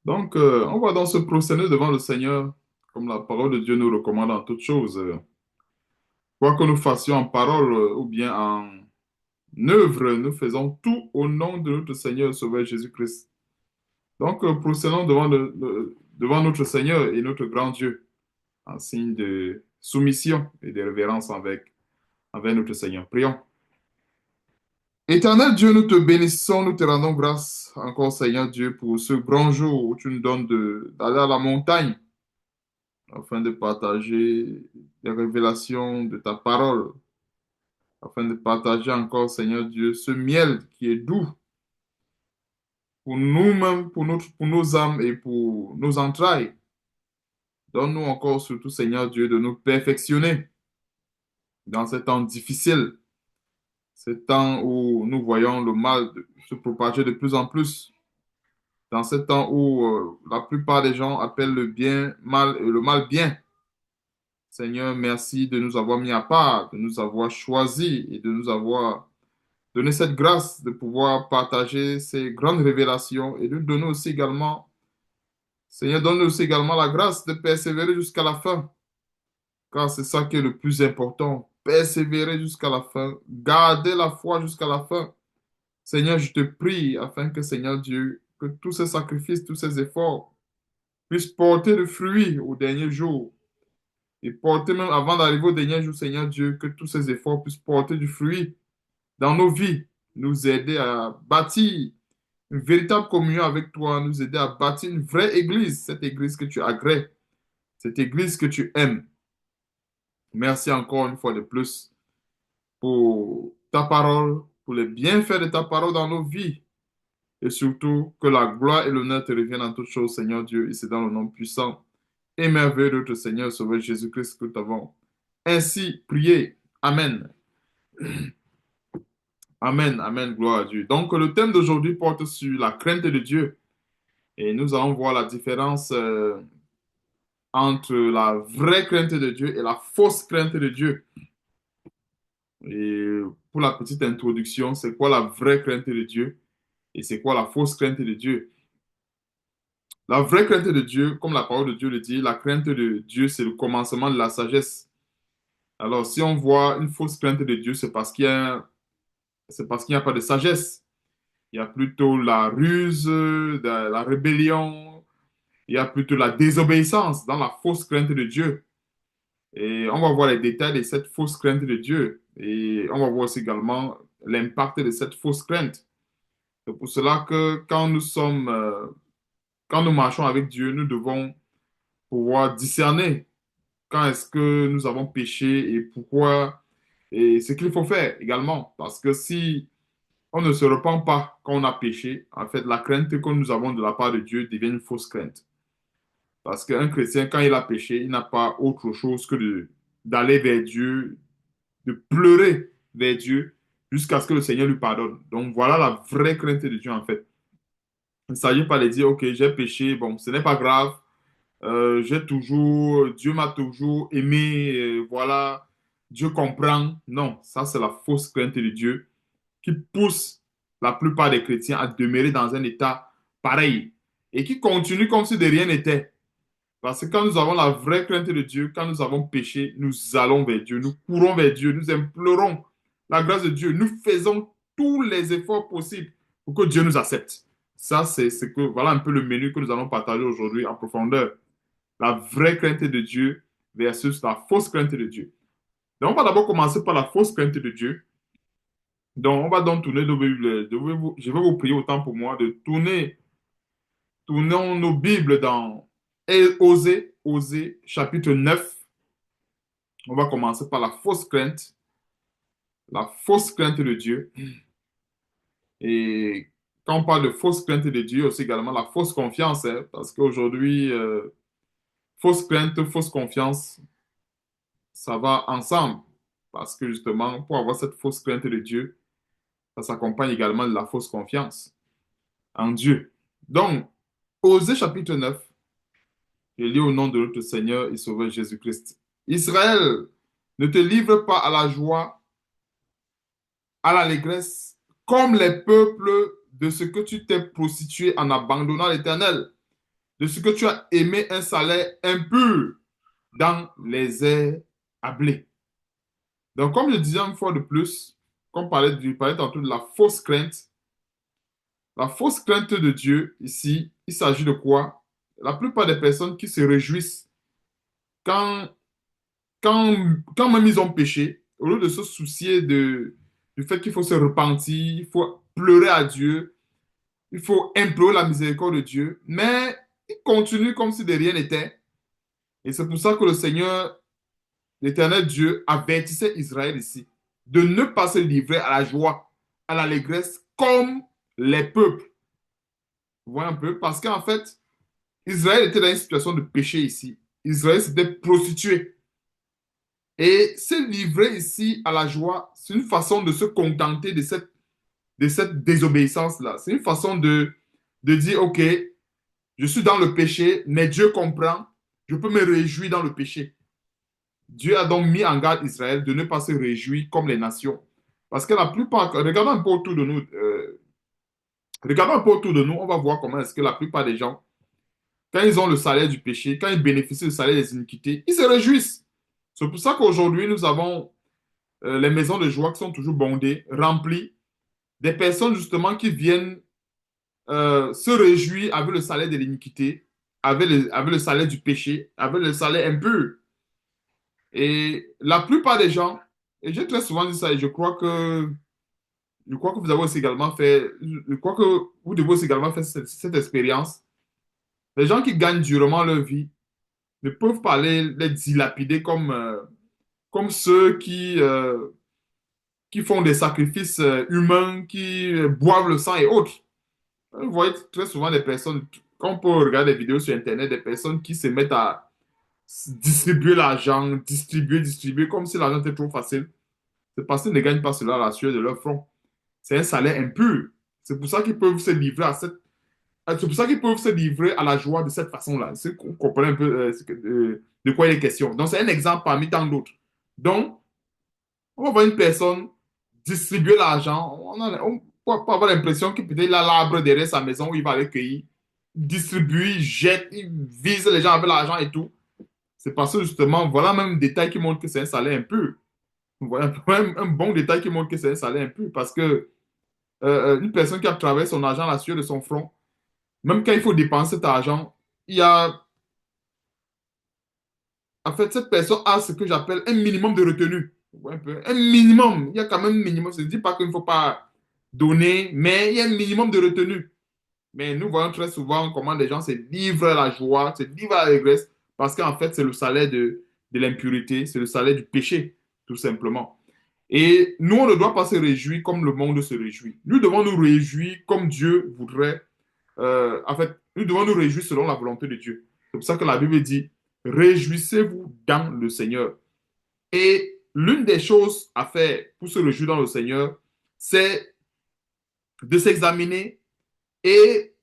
On va donc se prosterner devant le Seigneur, comme la parole de Dieu nous recommande en toutes choses. Quoi que nous fassions en parole ou bien en œuvre, nous faisons tout au nom de notre Seigneur et Sauveur Jésus-Christ. Prosternons devant notre Seigneur et notre grand Dieu, en signe de soumission et de révérence envers notre Seigneur. Prions. Éternel Dieu, nous te bénissons, nous te rendons grâce encore, Seigneur Dieu, pour ce grand jour où tu nous donnes d'aller à la montagne afin de partager les révélations de ta parole, afin de partager encore, Seigneur Dieu, ce miel qui est doux pour nous-mêmes, pour nos âmes et pour nos entrailles. Donne-nous encore, surtout, Seigneur Dieu, de nous perfectionner dans ces temps difficiles, ces temps où nous voyons le mal se propager de plus en plus, dans ces temps où la plupart des gens appellent le bien mal et le mal bien. Seigneur, merci de nous avoir mis à part, de nous avoir choisis et de nous avoir donné cette grâce de pouvoir partager ces grandes révélations et de nous donner aussi également, Seigneur, donne-nous aussi également la grâce de persévérer jusqu'à la fin, car c'est ça qui est le plus important. Persévérer jusqu'à la fin, garder la foi jusqu'à la fin. Seigneur, je te prie afin que, Seigneur Dieu, que tous ces sacrifices, tous ces efforts puissent porter le fruit au dernier jour. Et porter même avant d'arriver au dernier jour, Seigneur Dieu, que tous ces efforts puissent porter du fruit dans nos vies, nous aider à bâtir une véritable communion avec toi, nous aider à bâtir une vraie église, cette église que tu agrées, cette église que tu aimes. Merci encore une fois de plus pour ta parole, pour les bienfaits de ta parole dans nos vies et surtout que la gloire et l'honneur te reviennent en toutes choses, Seigneur Dieu, et c'est dans le nom puissant et merveilleux de notre Seigneur Sauveur Jésus-Christ que nous avons ainsi prié. Amen. Amen, amen, gloire à Dieu. Donc, le thème d'aujourd'hui porte sur la crainte de Dieu. Et nous allons voir la différence entre la vraie crainte de Dieu et la fausse crainte de Dieu. Et pour la petite introduction, c'est quoi la vraie crainte de Dieu et c'est quoi la fausse crainte de Dieu? La vraie crainte de Dieu, comme la parole de Dieu le dit, la crainte de Dieu, c'est le commencement de la sagesse. Alors, si on voit une fausse crainte de Dieu, c'est parce qu'il n'y a pas de sagesse. Il y a plutôt la ruse, la rébellion, il y a plutôt la désobéissance dans la fausse crainte de Dieu. Et on va voir les détails de cette fausse crainte de Dieu. Et on va voir aussi également l'impact de cette fausse crainte. C'est pour cela que quand nous marchons avec Dieu, nous devons pouvoir discerner quand est-ce que nous avons péché et pourquoi et ce qu'il faut faire également. Parce que si on ne se repent pas quand on a péché, en fait, la crainte que nous avons de la part de Dieu devient une fausse crainte. Parce qu'un chrétien, quand il a péché, il n'a pas autre chose que d'aller vers Dieu, de pleurer vers Dieu jusqu'à ce que le Seigneur lui pardonne. Donc voilà la vraie crainte de Dieu en fait. Il ne s'agit pas de dire, OK, j'ai péché, bon, ce n'est pas grave, Dieu m'a toujours aimé, voilà, Dieu comprend. Non, ça c'est la fausse crainte de Dieu qui pousse la plupart des chrétiens à demeurer dans un état pareil et qui continue comme si de rien n'était. Parce que quand nous avons la vraie crainte de Dieu, quand nous avons péché, nous allons vers Dieu, nous courons vers Dieu, nous implorons la grâce de Dieu, nous faisons tous les efforts possibles pour que Dieu nous accepte. Ça, voilà un peu le menu que nous allons partager aujourd'hui en profondeur. La vraie crainte de Dieu versus la fausse crainte de Dieu. Donc, on va d'abord commencer par la fausse crainte de Dieu. Donc, on va donc tourner nos Bibles. Je vais vous prier autant pour moi de tournons nos Bibles dans Osée, chapitre 9. On va commencer par la fausse crainte de Dieu. Et quand on parle de fausse crainte de Dieu, aussi également la fausse confiance, hein, parce qu'aujourd'hui, fausse crainte, fausse confiance, ça va ensemble. Parce que justement, pour avoir cette fausse crainte de Dieu, ça s'accompagne également de la fausse confiance en Dieu. Donc, Osée chapitre 9, je lis au nom de notre Seigneur et Sauveur Jésus-Christ. Israël, ne te livre pas à la joie, à l'allégresse, comme les peuples de ce que tu t'es prostitué en abandonnant l'Éternel. de ce que tu as aimé un salaire impur dans les airs à blé. Donc, comme je disais une fois de plus, comme parlait tantôt de la fausse crainte de Dieu, ici, il s'agit de quoi? La plupart des personnes qui se réjouissent quand, quand même ils ont péché, au lieu de se soucier du fait qu'il faut se repentir, il faut pleurer à Dieu, il faut implorer la miséricorde de Dieu, mais ils continuent comme si de rien n'était. Et c'est pour ça que le Seigneur, l'Éternel Dieu, avertissait Israël ici de ne pas se livrer à la joie, à l'allégresse, comme les peuples. Vous voyez un peu? Parce qu'en fait, Israël était dans une situation de péché ici. Israël s'était prostitué. Et se livrer ici à la joie, c'est une façon de se contenter de cette désobéissance-là. C'est une façon de dire, OK, je suis dans le péché, mais Dieu comprend, je peux me réjouir dans le péché. Dieu a donc mis en garde Israël de ne pas se réjouir comme les nations. Parce que la plupart, regardons un peu autour de nous, on va voir comment est-ce que la plupart des gens, quand ils ont le salaire du péché, quand ils bénéficient du salaire des iniquités, ils se réjouissent. C'est pour ça qu'aujourd'hui, nous avons les maisons de joie qui sont toujours bondées, remplies, des personnes justement qui viennent se réjouir avec le salaire de l'iniquité, avec le salaire du péché, avec le salaire impur. Et la plupart des gens, et j'ai très souvent dit ça, et je crois que vous avez aussi également fait, je crois que vous devez aussi également faire cette expérience. Les gens qui gagnent durement leur vie ne peuvent pas les dilapider comme ceux qui font des sacrifices humains, qui boivent le sang et autres. Vous voyez très souvent des personnes, quand on peut regarder des vidéos sur Internet, des personnes qui se mettent à distribuer l'argent, distribuer, comme si l'argent était trop facile. C'est parce qu'ils ne gagnent pas cela à la sueur de leur front. C'est un salaire impur. C'est pour ça qu'ils peuvent se livrer à cette... C'est pour ça qu'ils peuvent se livrer à la joie de cette façon-là. C'est qu'on comprend un peu de quoi il est question. Donc, c'est un exemple parmi tant d'autres. Donc, on va voir une personne distribuer l'argent. On peut avoir l'impression qu'il peut-être a l'arbre derrière sa maison où il va aller cueillir. Il distribue, il jette, il vise les gens avec l'argent et tout. C'est parce que justement, voilà même un détail qui montre que c'est un salaire impur. Voilà un bon détail qui montre que c'est un salaire impur. Parce que une personne qui a travaillé son argent à la sueur de son front, même quand il faut dépenser cet argent, il y a, en fait, cette personne a ce que j'appelle un minimum de retenue. Vous voyez un peu? Un minimum. Il y a quand même un minimum. Je ne dis pas qu'il ne faut pas donner, mais il y a un minimum de retenue. Mais nous voyons très souvent comment les gens se livrent à la joie, se livrent à l'allégresse, parce qu'en fait, c'est le salaire de l'impureté, c'est le salaire du péché, tout simplement. Et nous, on ne doit pas se réjouir comme le monde se réjouit. Nous devons nous réjouir comme Dieu voudrait. En fait, nous devons nous réjouir selon la volonté de Dieu. C'est pour ça que la Bible dit, réjouissez-vous dans le Seigneur. Et l'une des choses à faire pour se réjouir dans le Seigneur, c'est de s'examiner et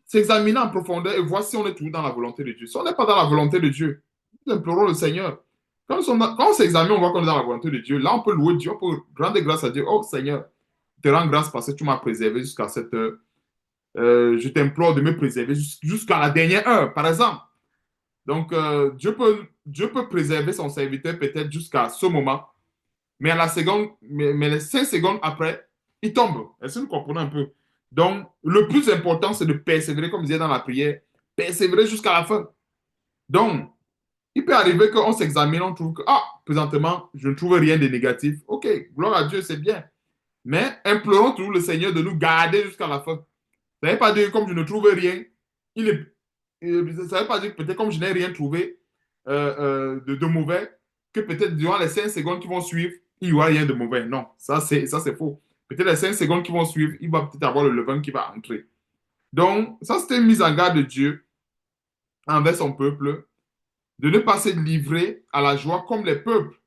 s'examiner en profondeur et voir si on est toujours dans la volonté de Dieu. Si on n'est pas dans la volonté de Dieu, nous implorons le Seigneur. Quand on s'examine, on voit qu'on est dans la volonté de Dieu. Là, on peut louer Dieu, on peut rendre grâce à Dieu. Oh Seigneur, je te rends grâce parce que tu m'as préservé jusqu'à cette heure. Je t'implore de me préserver jusqu'à la dernière heure, par exemple. Donc, Dieu peut préserver son serviteur peut-être jusqu'à ce moment, mais à la seconde, mais les 5 secondes après, il tombe. Est-ce que vous comprenez un peu? Donc, le plus important, c'est de persévérer, comme je disais dans la prière, persévérer jusqu'à la fin. Donc, il peut arriver qu'on s'examine, on trouve que, ah, présentement, je ne trouve rien de négatif. OK, gloire à Dieu, c'est bien. Mais implorons toujours le Seigneur de nous garder jusqu'à la fin. Ça ne veut pas dire que comme je ne trouve rien, il est, ça ne veut pas dire que peut-être comme je n'ai rien trouvé de mauvais, que peut-être durant les 5 secondes qui vont suivre, il n'y aura rien de mauvais. Non, ça c'est faux. Peut-être les 5 secondes qui vont suivre, il va peut-être avoir le levain qui va entrer. Donc, ça c'était une mise en garde de Dieu envers son peuple, de ne pas se livrer à la joie comme les peuples,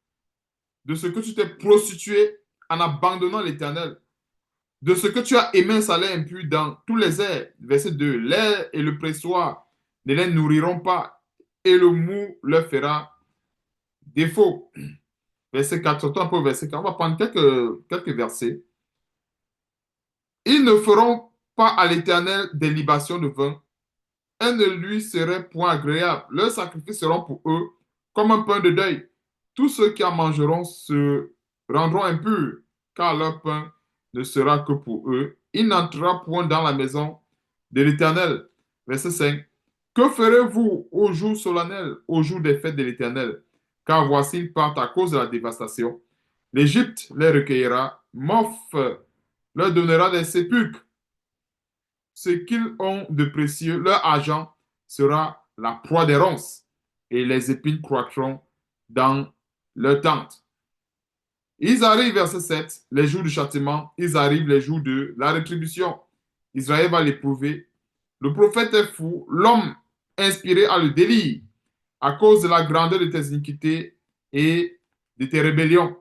de ce que tu t'es prostitué en abandonnant l'Éternel, de ce que tu as aimé un salaire impur dans tous les airs. Verset 2. L'air et le pressoir ne les nourriront pas, et le mou leur fera défaut. Verset 4, surtout un peu verset 4. On va prendre quelques versets. Ils ne feront pas à l'Éternel des libations de vin, elles ne lui seraient point agréables. Leurs sacrifices seront pour eux comme un pain de deuil. Tous ceux qui en mangeront se rendront impurs, car leur pain ne sera que pour eux. Il n'entrera point dans la maison de l'Éternel. Verset 5. Que ferez-vous au jour solennel, au jour des fêtes de l'Éternel? Car voici, ils partent à cause de la dévastation. L'Égypte les recueillera, Moph leur donnera des sépulcres. Ce qu'ils ont de précieux, leur argent sera la proie des ronces, et les épines croîtront dans leur tente. Ils arrivent, verset 7, les jours du châtiment, ils arrivent les jours de la rétribution. Israël va l'éprouver. Le prophète est fou, l'homme inspiré à le délire, à cause de la grandeur de tes iniquités et de tes rébellions.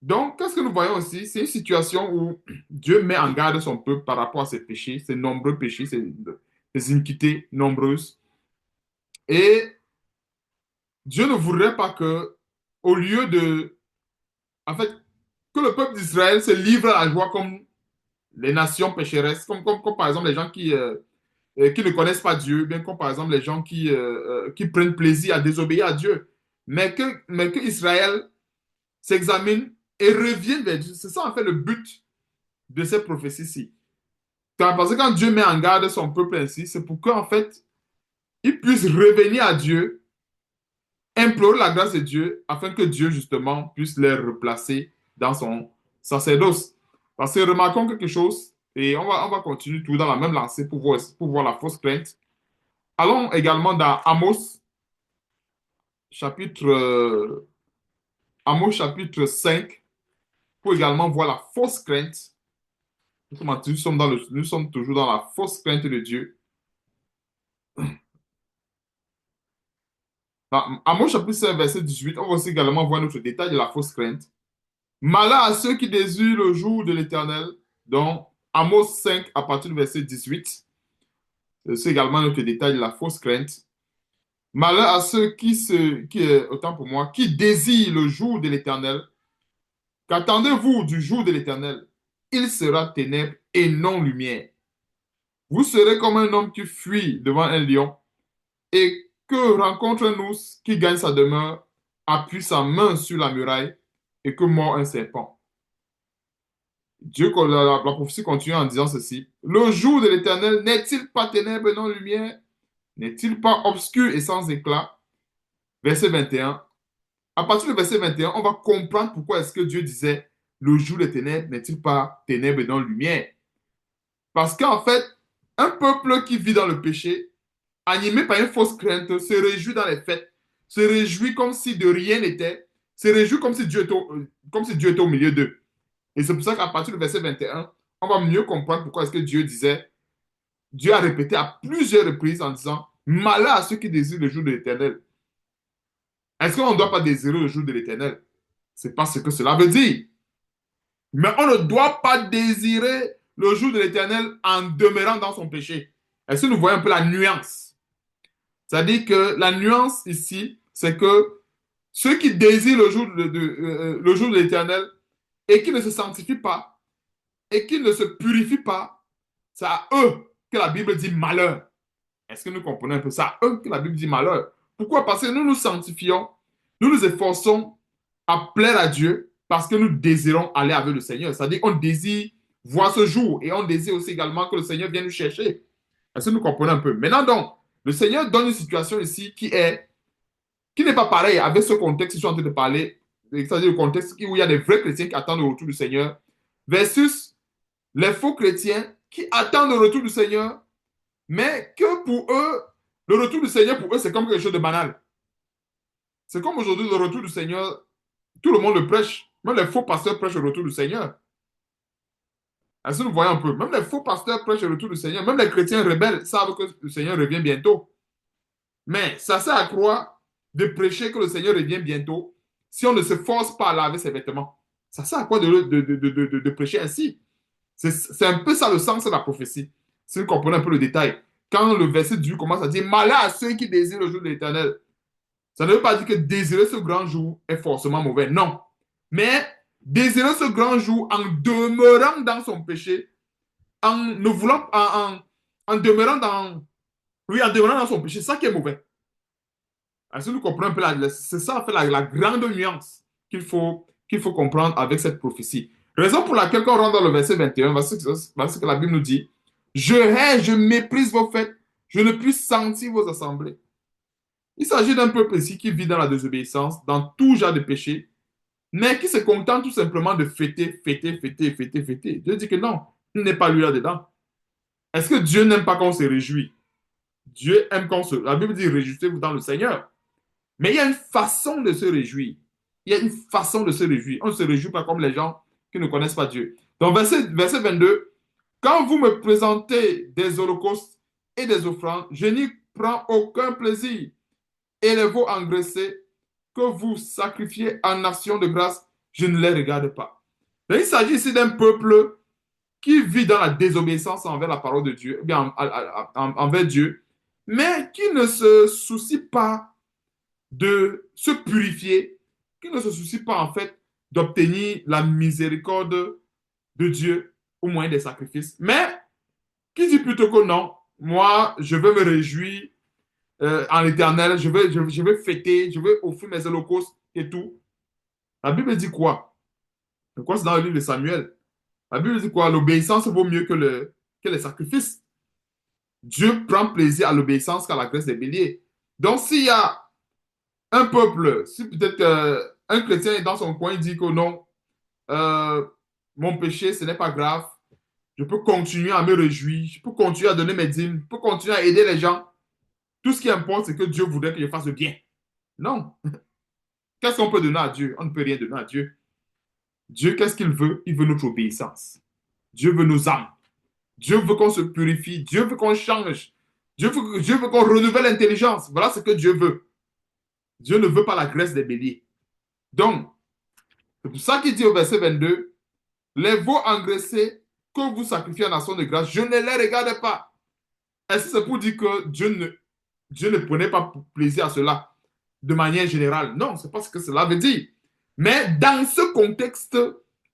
Donc, qu'est-ce que nous voyons aussi? C'est une situation où Dieu met en garde son peuple par rapport à ses péchés, ses nombreux péchés, ses iniquités nombreuses. Et Dieu ne voudrait pas que, au lieu de, en fait, que le peuple d'Israël se livre à la joie comme les nations pécheresses, comme par exemple les gens qui ne connaissent pas Dieu, bien comme par exemple les gens qui prennent plaisir à désobéir à Dieu. Mais que Israël s'examine et revienne vers Dieu. C'est ça en fait le but de cette prophétie-ci. Parce que quand Dieu met en garde son peuple ainsi, c'est pour qu'en fait, ils puissent revenir à Dieu, implorer la grâce de Dieu, afin que Dieu, justement, puisse les replacer dans son sacerdoce. Parce que remarquons quelque chose, et on va continuer tout dans la même lancée pour voir la fausse crainte. Allons également dans chapitre, euh, Amos chapitre 5, pour également voir la fausse crainte. Nous sommes toujours dans la fausse crainte de Dieu. Dans Amos chapitre 5, verset 18, on va aussi également voir notre détail de la fausse crainte. Malheur à ceux qui désirent le jour de l'Éternel. Donc, Amos 5, à partir du verset 18. C'est également notre détail de la fausse crainte. Malheur à ceux autant pour moi, qui désirent le jour de l'Éternel. Qu'attendez-vous du jour de l'Éternel? Il sera ténèbres et non lumière. Vous serez comme un homme qui fuit devant un lion et que rencontre un ours qui gagne sa demeure, appuie sa main sur la muraille et que mord un serpent. La prophétie continue en disant ceci. Le jour de l'Éternel n'est-il pas ténèbres et non lumière? N'est-il pas obscur et sans éclat? Verset 21. À partir du verset 21, on va comprendre pourquoi est-ce que Dieu disait le jour des ténèbres n'est-il pas ténèbres et non lumière? Parce qu'en fait, un peuple qui vit dans le péché, animé par une fausse crainte, se réjouit dans les fêtes, se réjouit comme si de rien n'était, se réjouit comme si Dieu était au milieu d'eux. Et c'est pour ça qu'à partir du verset 21, on va mieux comprendre pourquoi est-ce que Dieu disait, Dieu a répété à plusieurs reprises en disant, malheur à ceux qui désirent le jour de l'Éternel. Est-ce qu'on ne doit pas désirer le jour de l'Éternel? C'est pas ce que cela veut dire. Mais on ne doit pas désirer le jour de l'Éternel en demeurant dans son péché. Est-ce que nous voyons un peu la nuance? C'est-à-dire que la nuance ici, c'est que ceux qui désirent le jour de l'Éternel et qui ne se sanctifient pas et qui ne se purifient pas, c'est à eux que la Bible dit malheur. Est-ce que nous comprenons un peu ça? À eux que la Bible dit malheur. Pourquoi? Parce que nous nous sanctifions, nous nous efforçons à plaire à Dieu parce que nous désirons aller avec le Seigneur. C'est-à-dire qu'on désire voir ce jour et on désire aussi également que le Seigneur vienne nous chercher. Est-ce que nous comprenons un peu? Maintenant donc, le Seigneur donne une situation ici qui n'est pas pareille avec ce contexte que je suis en train de parler, c'est-à-dire le contexte où il y a des vrais chrétiens qui attendent le retour du Seigneur, versus les faux chrétiens qui attendent le retour du Seigneur, mais que pour eux, le retour du Seigneur, pour eux, c'est comme quelque chose de banal. C'est comme aujourd'hui, le retour du Seigneur, tout le monde le prêche. Même les faux pasteurs prêchent le retour du Seigneur. Est-ce que nous voyons un peu? Même les faux pasteurs prêchent le retour du Seigneur. Même les chrétiens rebelles savent que le Seigneur revient bientôt. Mais ça sert à croire de prêcher que le Seigneur revient bientôt si on ne se force pas à laver ses vêtements. Ça sert à quoi de prêcher ainsi? C'est un peu ça le sens de la prophétie. Si vous comprenez un peu le détail. Quand le verset 10 commence à dire malheur à ceux qui désirent le jour de l'Éternel. Ça ne veut pas dire que désirer ce grand jour est forcément mauvais. Non. Mais désirer ce grand jour en demeurant dans son péché, en demeurant Oui, en devenant dans son péché, c'est ça qui est mauvais. Est-ce que nous comprenons un peu c'est ça en fait la grande nuance qu'il faut comprendre avec cette prophétie. Raison pour laquelle quand on rentre dans le verset 21, voici ce que la Bible nous dit. Je hais, je méprise vos fêtes, je ne puis sentir vos assemblées. Il s'agit d'un peuple ici qui vit dans la désobéissance, dans tout genre de péché, mais qui se contente tout simplement de fêter, fêter, fêter, fêter, fêter. Dieu dit que non, il n'est pas lui là-dedans. Est-ce que Dieu n'aime pas qu'on se réjouit? Dieu aime qu'on se... La Bible dit, réjouissez-vous dans le Seigneur. Mais il y a une façon de se réjouir. Il y a une façon de se réjouir. On ne se réjouit pas comme les gens qui ne connaissent pas Dieu. Donc, verset 22, quand vous me présentez des holocaustes et des offrandes, je n'y prends aucun plaisir. Et les veaux engraissés que vous sacrifiez en nation de grâce, je ne les regarde pas. Donc, il s'agit ici d'un peuple qui vit dans la désobéissance envers la parole de Dieu, bien envers Dieu, mais qui ne se soucie pas de se purifier, qui ne se soucie pas en fait d'obtenir la miséricorde de Dieu au moyen des sacrifices, mais qui dit plutôt que non, moi je veux me réjouir en l'éternel, je veux fêter, je veux offrir mes holocaustes et tout. La Bible dit quoi? Je crois que c'est dans le livre de Samuel. La Bible dit quoi? L'obéissance vaut mieux que les sacrifices. Dieu prend plaisir à l'obéissance qu'à la graisse des béliers. Donc s'il y a un peuple, si peut-être un chrétien est dans son coin, il dit que non, euh, mon péché, ce n'est pas grave, je peux continuer à me réjouir, je peux continuer à donner mes dîmes, je peux continuer à aider les gens. Tout ce qui importe, c'est que Dieu voudrait que je fasse le bien. Non. Qu'est-ce qu'on peut donner à Dieu? On ne peut rien donner à Dieu. Dieu, qu'est-ce qu'il veut? Il veut notre obéissance. Dieu veut nos âmes. Dieu veut qu'on se purifie. Dieu veut qu'on change. Dieu veut qu'on renouvelle l'intelligence. Voilà ce que Dieu veut. Dieu ne veut pas la graisse des béliers. Donc, c'est pour ça qu'il dit au verset 22, les veaux engraissés que vous sacrifiez en action de grâce, je ne les regarde pas. Est-ce que c'est pour dire que Dieu ne prenait pas plaisir à cela de manière générale? Non, c'est pas ce que cela veut dire. Mais dans ce contexte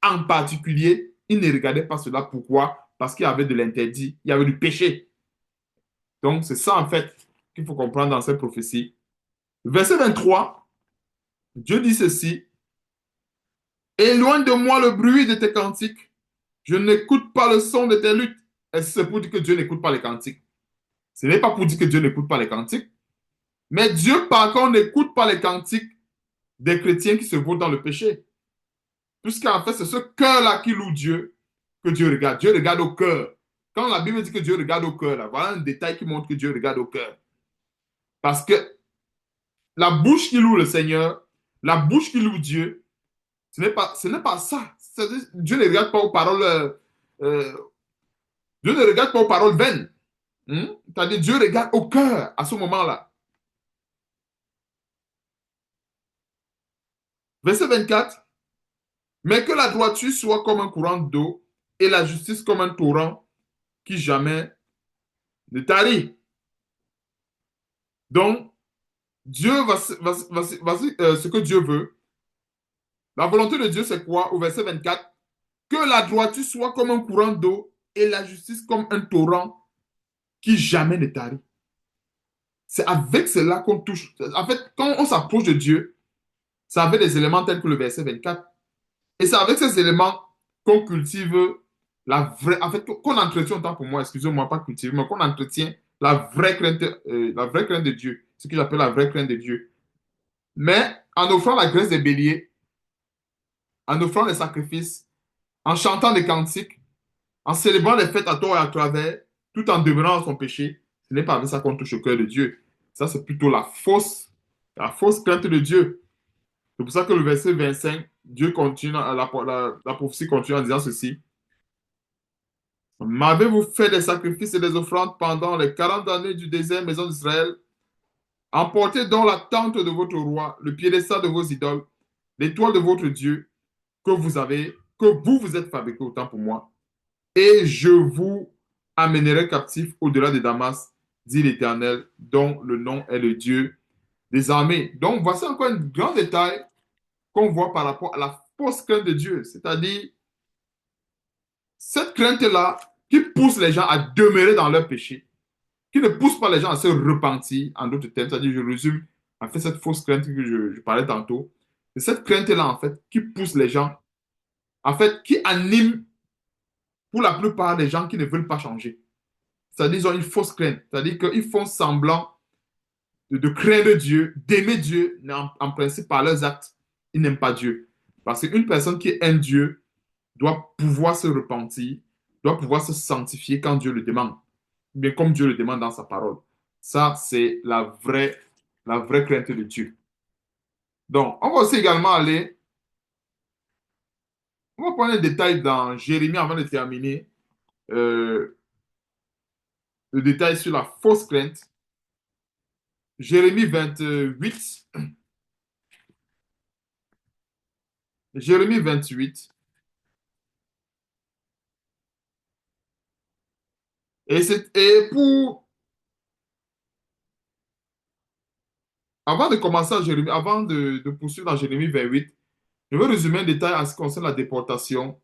en particulier, il ne regardait pas cela. Pourquoi? Parce qu'il y avait de l'interdit, il y avait du péché. Donc, c'est ça en fait qu'il faut comprendre dans cette prophétie. Verset 23, Dieu dit ceci, éloigne de moi le bruit de tes cantiques. Je n'écoute pas le son de tes luttes. Est-ce que c'est pour dire que Dieu n'écoute pas les cantiques? Ce n'est pas pour dire que Dieu n'écoute pas les cantiques. Mais Dieu, par contre, n'écoute pas les cantiques des chrétiens qui se vautent dans le péché. Puisqu'en fait, c'est ce cœur-là qui loue Dieu que Dieu regarde. Dieu regarde au cœur. Quand la Bible dit que Dieu regarde au cœur, là, voilà un détail qui montre que Dieu regarde au cœur. Parce que la bouche qui loue le Seigneur, la bouche qui loue Dieu, ce n'est pas ça. Dieu ne regarde pas aux paroles, Dieu ne regarde pas aux paroles vaines. C'est-à-dire Dieu regarde au cœur à ce moment-là. Verset 24. Mais que la droiture soit comme un courant d'eau et la justice comme un torrent qui jamais ne tarit. Donc, Dieu ce que Dieu veut. La volonté de Dieu, c'est quoi? Au verset 24, que la droiture soit comme un courant d'eau et la justice comme un torrent qui jamais ne tarit. C'est avec cela qu'on touche. En fait, quand on s'approche de Dieu, c'est avec des éléments tels que le verset 24. Et c'est avec ces éléments qu'on cultive la vraie, en fait, qu'on entretient autant pour moi, excusez-moi, pas cultiver, mais qu'on entretient la vraie crainte de Dieu, ce que j'appelle la vraie crainte de Dieu. Mais en offrant la graisse des béliers, en offrant les sacrifices, en chantant des cantiques, en célébrant les fêtes à tort et à travers, tout en devenant dans son péché, ce n'est pas avec ça qu'on touche au cœur de Dieu. Ça, c'est plutôt la fausse crainte de Dieu. C'est pour ça que le verset 25, Dieu continue, la prophétie continue en disant ceci. M'avez-vous fait des sacrifices et des offrandes pendant les 40 années du désert, maison d'Israël? Emportez donc la tente de votre roi, le piédestal de vos idoles, l'étoile de votre Dieu, que vous vous êtes fabriqué autant pour moi, et je vous amènerai captif au-delà de Damas, dit l'Éternel, dont le nom est le Dieu des armées. Donc, voici encore un grand détail qu'on voit par rapport à la fausse crainte de Dieu, c'est-à-dire cette crainte-là qui pousse les gens à demeurer dans leur péché. qui ne pousse pas les gens à se repentir, en d'autres termes, c'est-à-dire, je résume, en fait, cette fausse crainte que je parlais tantôt, c'est cette crainte-là, en fait, qui pousse les gens, en fait, qui anime pour la plupart des gens qui ne veulent pas changer. C'est-à-dire, ils ont une fausse crainte, c'est-à-dire qu'ils font semblant de craindre Dieu, d'aimer Dieu, mais en principe, par leurs actes, ils n'aiment pas Dieu. Parce qu'une personne qui aime Dieu doit pouvoir se repentir, doit pouvoir se sanctifier quand Dieu le demande, bien comme Dieu le demande dans sa parole. Ça, c'est la vraie crainte de Dieu. Donc, on va aussi également aller, on va prendre un détail dans Jérémie avant de terminer, euh, le détail sur la fausse crainte. Jérémie 28, Jérémie 28. Et avant de commencer à Jérémie, avant de poursuivre dans Jérémie 28, je veux résumer un détail en ce qui concerne la déportation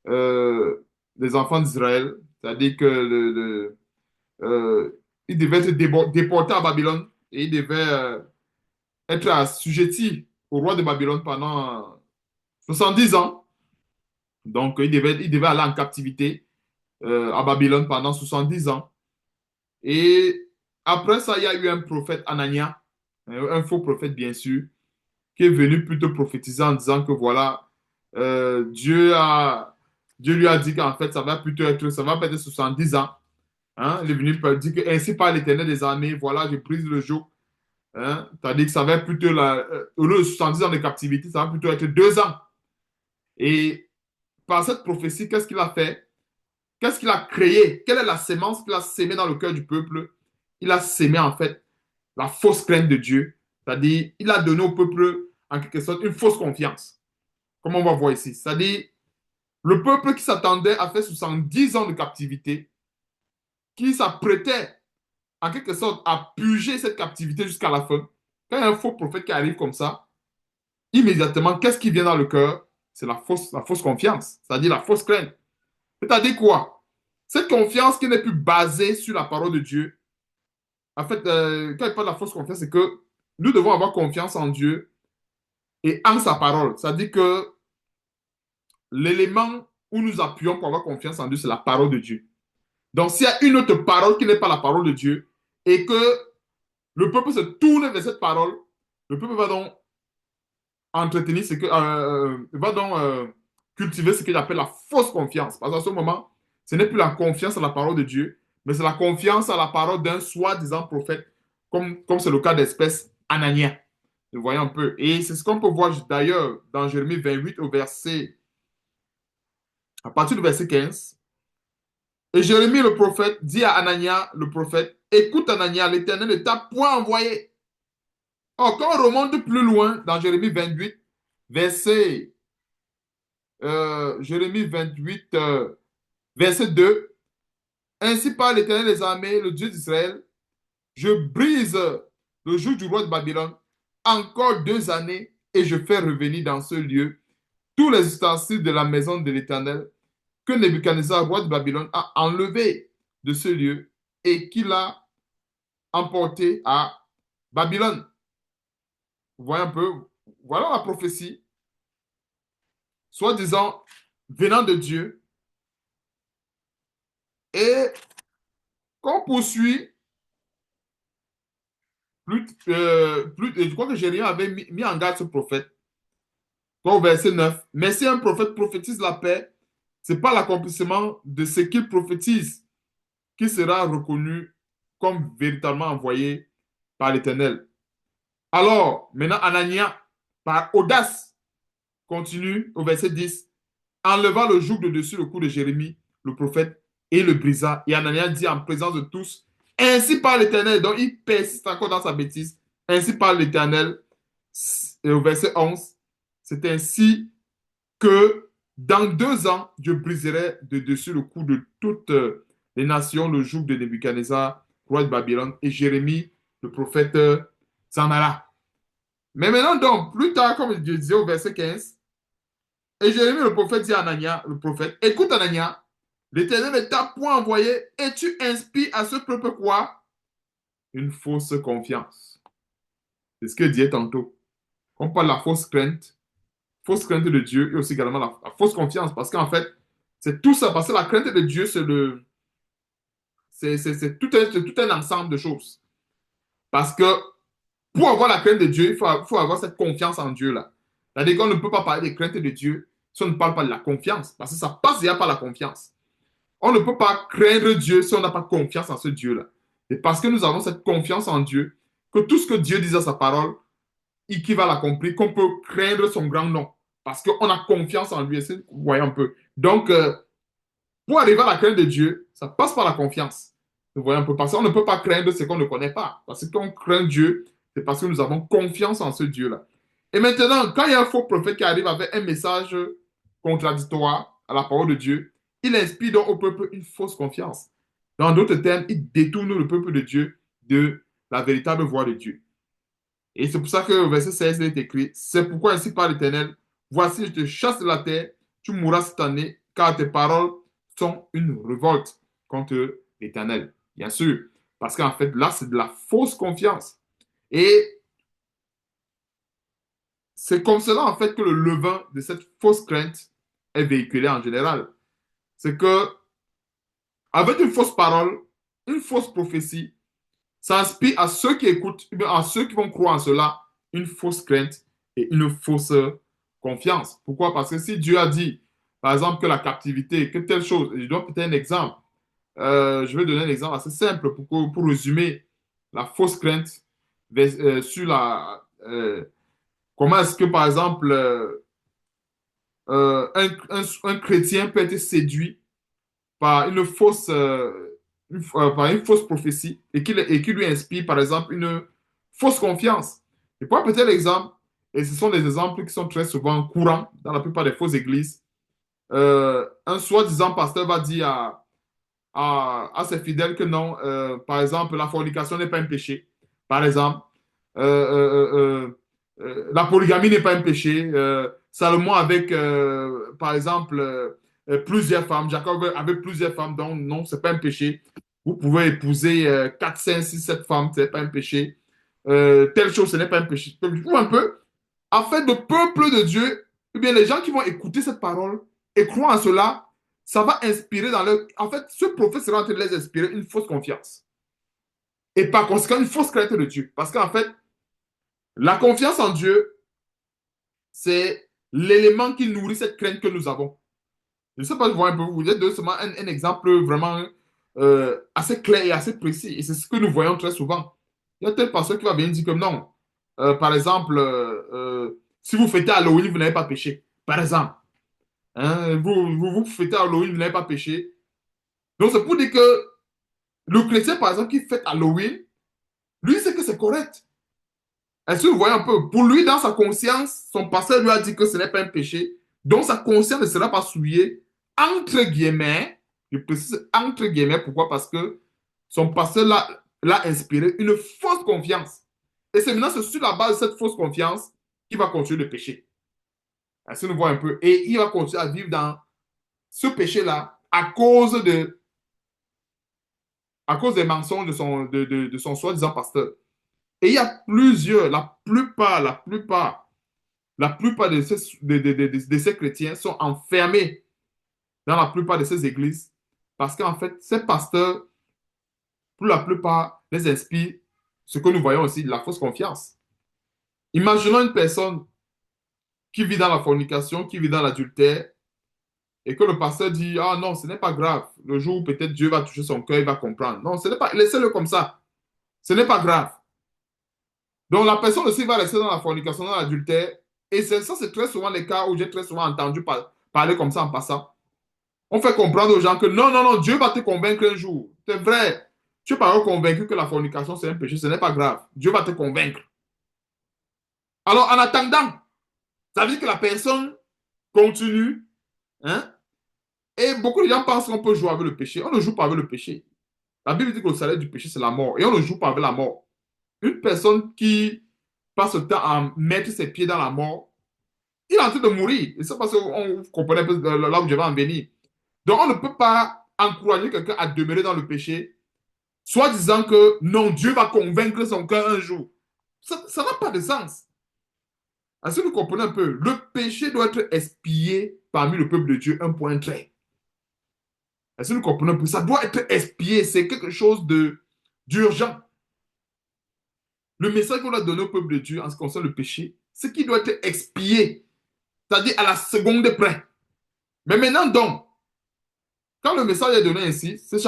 des enfants d'Israël. C'est-à-dire que ils devaient être déportés à Babylone et ils devaient être assujettis au roi de Babylone pendant 70 ans. Donc, ils devaient aller en captivité à Babylone pendant 70 ans. Et après ça, il y a eu un prophète, Anania, un faux prophète, bien sûr, qui est venu plutôt prophétiser en disant que voilà, Dieu lui a dit qu'en fait, ça va peut-être 70 ans. Hein? Il est venu dire que ainsi par l'Éternel des armées, voilà, je brise le joug. Hein? C'est-à-dire que ça va plutôt, au lieu de 70 ans de captivité, ça va plutôt être 2 ans. Et par cette prophétie, qu'est-ce qu'il a fait? Qu'est-ce qu'il a créé? Quelle est la sémence qu'il a sémée dans le cœur du peuple? Il a sémé en fait la fausse crainte de Dieu. C'est-à-dire, il a donné au peuple, en quelque sorte, une fausse confiance. Comme on va voir ici. C'est-à-dire, le peuple qui s'attendait à faire 70 ans de captivité, qui s'apprêtait, en quelque sorte, à purger cette captivité jusqu'à la fin. Quand il y a un faux prophète qui arrive comme ça, immédiatement, qu'est-ce qui vient dans le cœur? C'est la fausse confiance, c'est-à-dire la fausse crainte. C'est-à-dire quoi? Cette confiance qui n'est plus basée sur la parole de Dieu. En fait, quand il parle de la fausse confiance, c'est que nous devons avoir confiance en Dieu et en sa parole. C'est-à-dire que l'élément où nous appuyons pour avoir confiance en Dieu, c'est la parole de Dieu. Donc, s'il y a une autre parole qui n'est pas la parole de Dieu et que le peuple se tourne vers cette parole, le peuple va donc entretenir va donc cultiver ce qu'il appelle la fausse confiance. Parce qu'à ce moment, ce n'est plus la confiance à la parole de Dieu, mais c'est la confiance à la parole d'un soi-disant prophète, comme c'est le cas d'espèce Anania. Vous voyez un peu. Et c'est ce qu'on peut voir d'ailleurs dans Jérémie 28 à partir du verset 15. Et Jérémie le prophète dit à Anania le prophète, écoute Anania, l'Éternel ne t'a point envoyé. Or, quand on remonte plus loin dans Jérémie 28, verset Jérémie 28, verset 2. Ainsi parle l'Éternel des armées, le Dieu d'Israël. Je brise le joug du roi de Babylone encore 2 années et je fais revenir dans ce lieu tous les ustensiles de la maison de l'Éternel que Nebuchadnezzar, roi de Babylone, a enlevé de ce lieu et qu'il a emporté à Babylone. Vous voyez un peu, voilà la prophétie, soi-disant venant de Dieu. Et qu'on poursuit, je crois que Jérémie avait mis en garde ce prophète, au verset 9. Mais si un prophète prophétise la paix, ce n'est pas l'accomplissement de ce qu'il prophétise qui sera reconnu comme véritablement envoyé par l'Éternel. Alors, maintenant, Anania, par audace, continue au verset 10, enleva le joug de dessus le cou de Jérémie, le prophète, et le brisa. Et Anania dit en présence de tous, ainsi parle l'Éternel. Donc, il persiste encore dans sa bêtise. Ainsi parle l'Éternel. Et au verset 11, c'est ainsi que dans 2 ans, je briserai de dessus le cou de toutes les nations le joug de Nebuchadnezzar, roi de Babylone, et Jérémie, le prophète, s'en alla. Mais maintenant, donc, plus tard, comme je disais au verset 15, et Jérémie, le prophète, dit à Anania, le prophète, écoute Anania, L'Éternel ne t'a point envoyé et tu inspires à ce peuple quoi? Une fausse confiance. C'est ce que dit tantôt. On parle de la fausse crainte de Dieu et aussi également la fausse confiance. Parce qu'en fait, c'est tout ça. Parce que la crainte de Dieu, c'est tout un ensemble de choses. Parce que pour avoir la crainte de Dieu, il faut avoir cette confiance en Dieu-là. C'est-à-dire qu'on ne peut pas parler de crainte de Dieu si on ne parle pas de la confiance. Parce que ça passe déjà par la confiance. On ne peut pas craindre Dieu si on n'a pas confiance en ce Dieu-là. Et parce que nous avons cette confiance en Dieu, que tout ce que Dieu dit à sa parole, et qui va l'accomplir, qu'on peut craindre son grand nom. Parce qu'on a confiance en lui. Vous voyez un peu. Donc, pour arriver à la crainte de Dieu, ça passe par la confiance. Vous voyez un peu. Parce qu'on ne peut pas craindre ce qu'on ne connaît pas. Parce qu'on craint Dieu, c'est parce que nous avons confiance en ce Dieu-là. Et maintenant, quand il y a un faux prophète qui arrive avec un message contradictoire à la parole de Dieu, il inspire donc au peuple une fausse confiance. Dans d'autres termes, il détourne le peuple de Dieu de la véritable voie de Dieu. Et c'est pour ça que au verset 16 il est écrit, c'est pourquoi ainsi parle l'Éternel, voici je te chasse de la terre, tu mourras cette année, car tes paroles sont une révolte contre l'Éternel. Bien sûr, parce qu'en fait, là, c'est de la fausse confiance. Et c'est comme cela, en fait, que le levain de cette fausse crainte est véhiculé en général. C'est que, avec une fausse parole, une fausse prophétie, ça inspire à ceux qui écoutent, à ceux qui vont croire en cela, une fausse crainte et une fausse confiance. Pourquoi? Parce que si Dieu a dit, par exemple, que la captivité, que telle chose, et je dois peut-être un exemple, je vais donner un exemple assez simple pour résumer la fausse crainte sur comment est-ce que, par exemple, un chrétien peut être séduit par par une fausse prophétie et qui lui inspire, par exemple, une fausse confiance. Je prends peut-être l'exemple, et ce sont des exemples qui sont très souvent courants dans la plupart des fausses églises. Un soi-disant pasteur va dire à ses fidèles que non, par exemple, la fornication n'est pas un péché. Par exemple, la polygamie n'est pas un péché. Salomon avec, par exemple, plusieurs femmes. Jacob avec plusieurs femmes. Donc, non, c'est pas un péché. Vous pouvez épouser 4, 5, 6, 7 femmes. Ce n'est pas un péché. Telle chose, ce n'est pas un péché. Ou un peu, en fait, le peuple de Dieu, eh bien, les gens qui vont écouter cette parole et croire en cela, ça va inspirer dans leur... En fait, ce prophète sera en train de les inspirer une fausse confiance. Et par conséquent, une fausse crainte de Dieu. Parce qu'en fait, la confiance en Dieu, c'est l'élément qui nourrit cette crainte que nous avons. Je ne sais pas, je vois un peu, vous êtes seulement un exemple vraiment assez clair et assez précis. Et c'est ce que nous voyons très souvent. Il y a tel pasteur qui va venir dire que non. Par exemple, si vous fêtez Halloween, vous n'avez pas péché. Par exemple, hein, vous fêtez Halloween, vous n'avez pas péché. Donc, c'est pour dire que le chrétien, par exemple, qui fête Halloween, lui, c'est que c'est correct. Est-ce que vous voyez un peu? Pour lui, dans sa conscience, son pasteur lui a dit que ce n'est pas un péché. Donc, sa conscience ne sera pas souillée, entre guillemets. Je précise entre guillemets. Pourquoi? Parce que son pasteur l'a inspiré une fausse confiance. Et c'est maintenant sur la base de cette fausse confiance qu'il va continuer de pécher. Est-ce que vous voyez un peu? Et il va continuer à vivre dans ce péché-là à cause des mensonges de son soi-disant pasteur. Et il y a plusieurs, la plupart de ces chrétiens sont enfermés dans la plupart de ces églises parce qu'en fait, ces pasteurs, pour la plupart, les inspirent ce que nous voyons aussi, de la fausse confiance. Imaginons une personne qui vit dans la fornication, qui vit dans l'adultère, et que le pasteur dit, ah non, ce n'est pas grave. Le jour où peut-être Dieu va toucher son cœur, il va comprendre. Non, ce n'est pas, laissez-le comme ça. Ce n'est pas grave. Donc la personne aussi va rester dans la fornication, dans l'adultère. Et ça, c'est très souvent les cas où j'ai très souvent entendu parler comme ça en passant. On fait comprendre aux gens que non, non, non, Dieu va te convaincre un jour. C'est vrai. Tu es pas convaincu que la fornication, c'est un péché, ce n'est pas grave. Dieu va te convaincre. Alors, en attendant, ça veut dire que la personne continue, hein, et beaucoup de gens pensent qu'on peut jouer avec le péché. On ne joue pas avec le péché. La Bible dit que le salaire du péché, c'est la mort. Et on ne joue pas avec la mort. Une personne qui passe le temps à mettre ses pieds dans la mort, il est en train de mourir. Et c'est parce que vous comprenez un peu là où je vais en venir. Donc, on ne peut pas encourager quelqu'un à demeurer dans le péché, soit disant que non, Dieu va convaincre son cœur un jour. Ça n'a pas de sens. Est-ce que vous comprenez un peu? Le péché doit être expié parmi le peuple de Dieu, un point trait. Est-ce que vous comprenez un peu? Ça doit être expié, c'est quelque chose d'urgent. Le message qu'on a donné au peuple de Dieu en ce qui concerne le péché, c'est qu'il doit être expié, c'est-à-dire à la seconde près. Mais maintenant donc, quand le message est donné ainsi, c'est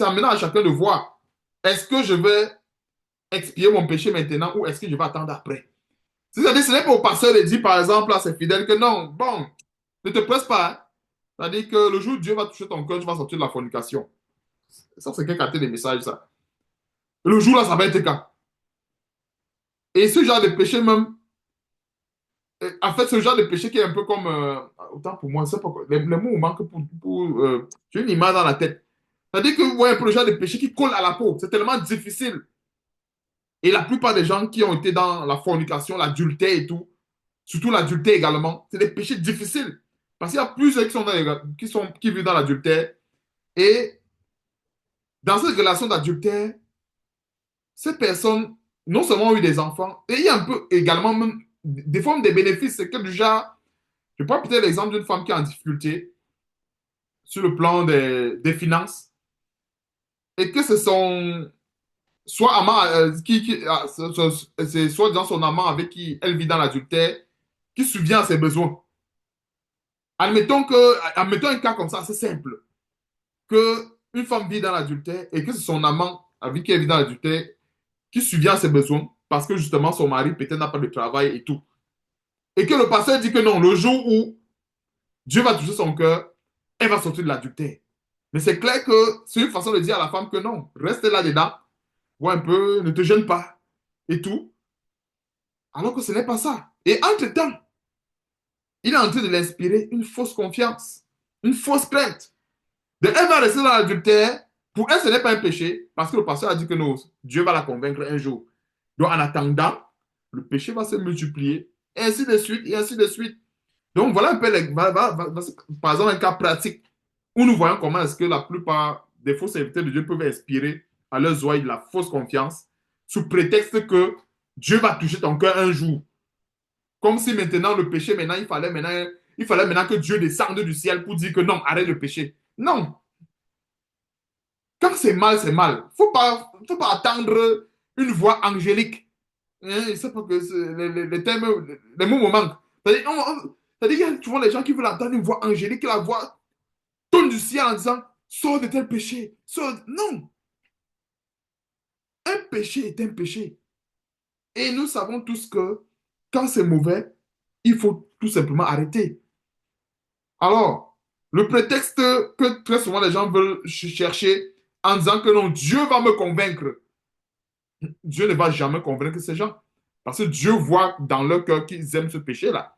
amenant à chacun de voir, est-ce que je vais expier mon péché maintenant ou est-ce que je vais attendre après? C'est-à-dire, ce n'est pas au pasteur de dire, par exemple, à ses fidèles que non, bon, ne te presse pas, hein. C'est-à-dire que le jour où Dieu va toucher ton cœur, tu vas sortir de la fornication. Ça, c'est quelqu'un qui a des messages, ça. Et le jour là, ça va être le cas. Et ce genre de péché même, en fait, ce genre de péché qui est un peu comme, autant pour moi, c'est pas, les mots manquent j'ai une image dans la tête. C'est-à-dire que vous voyez un peu le genre de péché qui colle à la peau. C'est tellement difficile. Et la plupart des gens qui ont été dans la fornication, l'adultère et tout, surtout l'adultère également, c'est des péchés difficiles. Parce qu'il y a plusieurs qui vivent dans l'adultère. Et dans cette relation d'adultère, ces personnes, non seulement ont eu des enfants, et il y a un peu également même des formes de bénéfices. C'est que déjà, je prends peut-être l'exemple d'une femme qui est en difficulté sur le plan des finances, et que ce sont soit amant, c'est soit dans son amant avec qui elle vit dans l'adultère, qui subvient à ses besoins. Admettons un cas comme ça, c'est simple, que une femme vit dans l'adultère et que c'est son amant avec qui elle vit dans l'adultère qui subvient à ses besoins parce que justement son mari peut-être n'a pas de travail et tout. Et que le pasteur dit que non, le jour où Dieu va toucher son cœur, elle va sortir de l'adultère. Mais c'est clair que c'est une façon de dire à la femme que non, reste là-dedans, vois un peu, ne te gêne pas et tout. Alors que ce n'est pas ça. Et entre-temps, il est en train de l'inspirer une fausse confiance, une fausse crainte. Elle va rester dans l'adultère. Pour elle, ce n'est pas un péché, parce que le pasteur a dit que non, Dieu va la convaincre un jour. Donc, en attendant, le péché va se multiplier, et ainsi de suite, et ainsi de suite. Donc, voilà un peu, par exemple, un cas pratique où nous voyons comment est-ce que la plupart des faux serviteurs de Dieu peuvent inspirer à leurs oreilles de la fausse confiance, sous prétexte que Dieu va toucher ton cœur un jour. Comme si maintenant, le péché, il fallait maintenant que Dieu descende du ciel pour dire que non, arrête le péché. Non, quand c'est mal, c'est mal. Faut pas attendre une voix angélique. Hein, c'est pas que les thèmes, les mots me manquent. C'est-à-dire, tu vois les gens qui veulent entendre une voix angélique, la voix tombe du ciel en disant, sors de tel péché. Non, un péché est un péché. Et nous savons tous que quand c'est mauvais, il faut tout simplement arrêter. Alors, le prétexte que très souvent les gens veulent chercher en disant que non, Dieu va me convaincre. Dieu ne va jamais convaincre ces gens. Parce que Dieu voit dans leur cœur qu'ils aiment ce péché-là.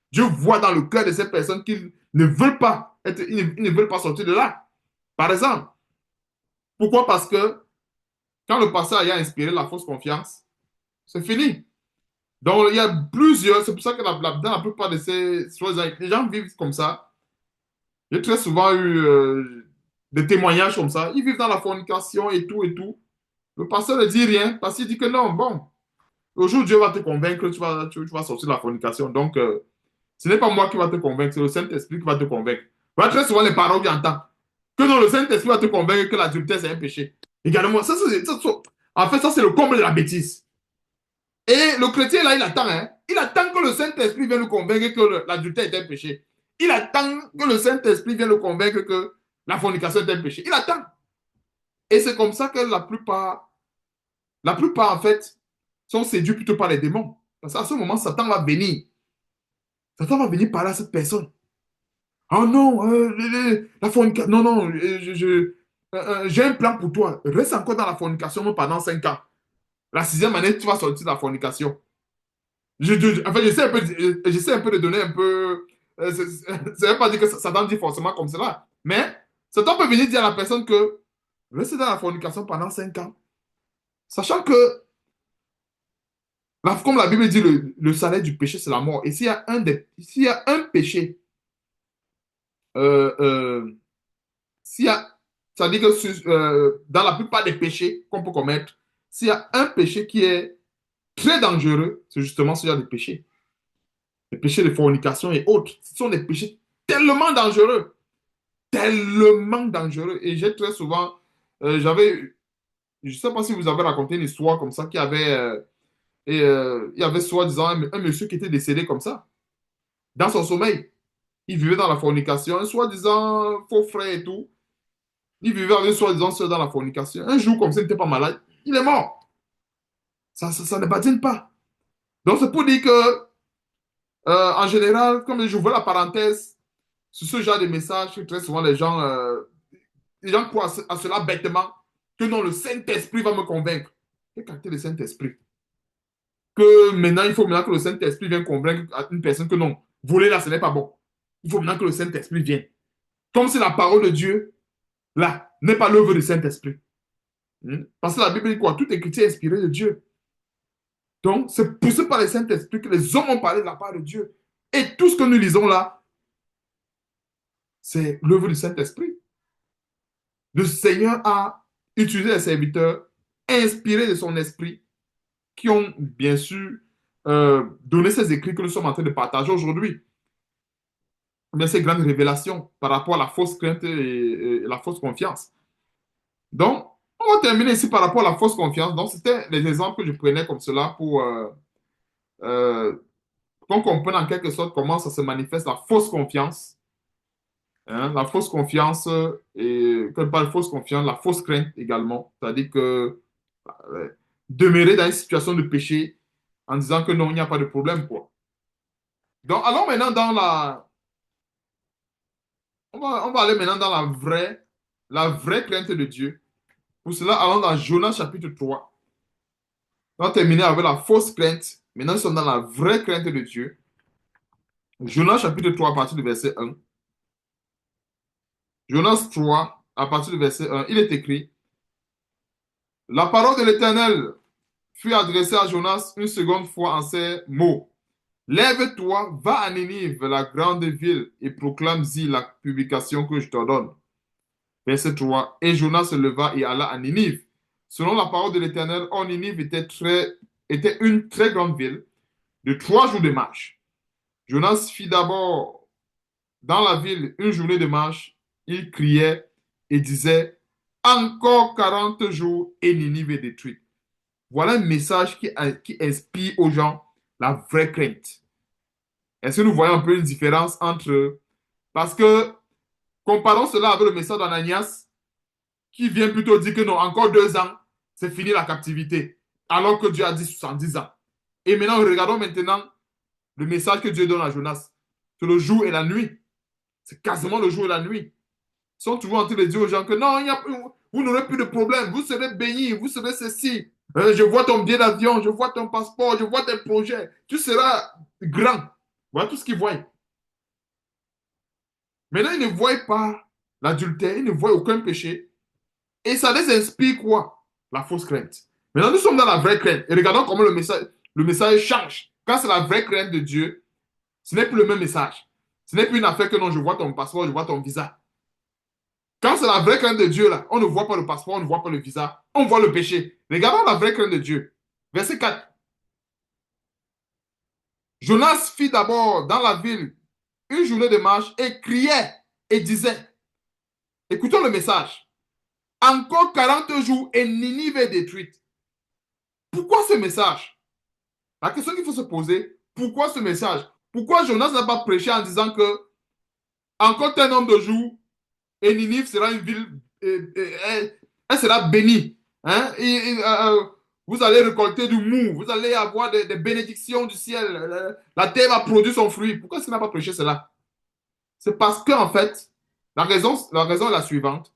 Dieu voit dans le cœur de ces personnes qu'ils ne veulent pas ils ne veulent pas sortir de là. Par exemple, pourquoi? Parce que quand le pasteur a inspiré la fausse confiance, c'est fini. Donc, il y a plusieurs, c'est pour ça que dans la plupart de ces choses, les gens vivent comme ça. J'ai très souvent eu des témoignages comme ça. Ils vivent dans la fornication et tout et tout. Le pasteur ne dit rien parce qu'il dit que non, bon, le jour où Dieu va te convaincre, tu vas sortir de la fornication. Donc, ce n'est pas moi qui va te convaincre, c'est le Saint-Esprit qui va te convaincre. Voilà très souvent les paroles que j'entends. Que non, le Saint-Esprit va te convaincre que l'adultère, c'est un péché. Également, en fait, ça, c'est le comble de la bêtise. Et le chrétien, là, il attend. Hein. Il attend que le Saint-Esprit vienne le convaincre que l'adultère est un péché. Il attend que le Saint-Esprit vienne le convaincre que la fornication est un péché. Il attend. Et c'est comme ça que la plupart, en fait, sont séduits plutôt par les démons. Parce qu'à ce moment, Satan va venir. Satan va venir parler à cette personne. Ah non, la fornication. Non, non, j'ai un plan pour toi. Reste encore dans la fornication pendant 5 ans. La sixième année, tu vas sortir de la fornication. En fait, j'essaie un peu de donner un peu. Ça ne veut pas dire que Satan dit forcément comme cela. Mais Satan peut venir dire à la personne que reste dans la fornication pendant 5 ans. Sachant que, comme la Bible dit, le salaire du péché, c'est la mort. Et s'il y a un péché, euh, euh, s'il y a, ça dit que dans la plupart des péchés qu'on peut commettre, s'il y a un péché qui est très dangereux, c'est justement ce genre de péché. Les péchés de fornication et autres. Ce sont des péchés tellement dangereux. Tellement dangereux. Et j'ai très souvent, j'avais, je ne sais pas si vous avez raconté une histoire comme ça, il y avait soi-disant un monsieur qui était décédé comme ça, dans son sommeil. Il vivait dans la fornication, un soi-disant faux frère et tout. Il vivait avec soi-disant seul dans la fornication. Un jour, comme ça, il n'était pas malade, il est mort. Ça ne badine pas. Donc, c'est pour dire que, en général, comme je vois la parenthèse, sur ce genre de message, très souvent, les gens croient à cela bêtement, que non, le Saint-Esprit va me convaincre. Quel caractère le Saint-Esprit? Que maintenant, il faut maintenant que le Saint-Esprit vienne convaincre une personne que non, voler là, ce n'est pas bon. Il faut maintenant que le Saint-Esprit vienne. Comme si la parole de Dieu, là, n'est pas l'œuvre du Saint-Esprit. Parce que la Bible dit quoi? Toute écriture est inspirée de Dieu. Donc, c'est poussé par le Saint-Esprit que les hommes ont parlé de la part de Dieu. Et tout ce que nous lisons là, c'est l'œuvre du Saint-Esprit. Le Seigneur a utilisé les serviteurs inspirés de son esprit qui ont bien sûr donné ces écrits que nous sommes en train de partager aujourd'hui. Mais ces grandes révélations par rapport à la fausse crainte et la fausse confiance. Donc, on va terminer ici par rapport à la fausse confiance. Donc, c'était les exemples que je prenais comme cela pour euh, qu'on comprenne en quelque sorte comment ça se manifeste, la fausse confiance. Hein, la fausse confiance, et quand je parle de fausse confiance, la fausse crainte également. C'est-à-dire que demeurer dans une situation de péché en disant que non, il n'y a pas de problème, quoi. Donc, allons maintenant dans on va aller maintenant dans la vraie crainte de Dieu. Pour cela, allons dans Jonas chapitre 3. On va terminer avec la fausse crainte. Maintenant, nous sommes dans la vraie crainte de Dieu. Jonas chapitre 3 à partir du verset 1. Jonas 3 à partir du verset 1. Il est écrit, la parole de l'Éternel fut adressée à Jonas une seconde fois en ces mots. Lève-toi, va à Ninive, la grande ville, et proclame-y la publication que je t'ordonne. Verset 3. Et Jonas se leva et alla à Ninive. Selon la parole de l'Éternel, Ninive était une très grande ville de 3 jours de marche. Jonas fit d'abord dans la ville une journée de marche. Il criait et disait, encore 40 jours et Ninive est détruite. Voilà un message qui inspire aux gens la vraie crainte. Est-ce que nous voyons un peu une différence entre... Parce que, comparons cela avec le message d'Ananias, qui vient plutôt dire que non, encore 2 ans, c'est fini la captivité, alors que Dieu a dit 70 ans. Et maintenant, regardons maintenant le message que Dieu donne à Jonas. C'est le jour et la nuit. C'est quasiment le jour et la nuit. Ils sont toujours en train de dire aux gens que non, vous n'aurez plus de problème, vous serez bénis, vous serez ceci. Je vois ton billet d'avion, je vois ton passeport, je vois tes projets. Tu seras grand. Voilà tout ce qu'ils voient. Maintenant, ils ne voient pas l'adultère, ils ne voient aucun péché. Et ça les inspire quoi? La fausse crainte. Maintenant, nous sommes dans la vraie crainte. Et regardons comment le message change. Quand c'est la vraie crainte de Dieu, ce n'est plus le même message. Ce n'est plus une affaire que non, je vois ton passeport, je vois ton visa. Quand c'est la vraie crainte de Dieu, là, on ne voit pas le passeport, on ne voit pas le visa, on voit le péché. Regardons la vraie crainte de Dieu. Verset 4. Jonas fit d'abord dans la ville une journée de marche et criait et disait, écoutons le message, encore 40 jours et Ninive est détruite. Pourquoi ce message? La question qu'il faut se poser, pourquoi ce message? Pourquoi Jonas n'a pas prêché en disant que encore un nombre de jours et Ninive sera une ville, elle sera bénie. Hein? Vous allez récolter du mou, vous allez avoir des bénédictions du ciel, la terre va produire son fruit. Pourquoi est-ce qu'il n'a pas prêché cela? C'est parce qu'en fait, la raison est la suivante.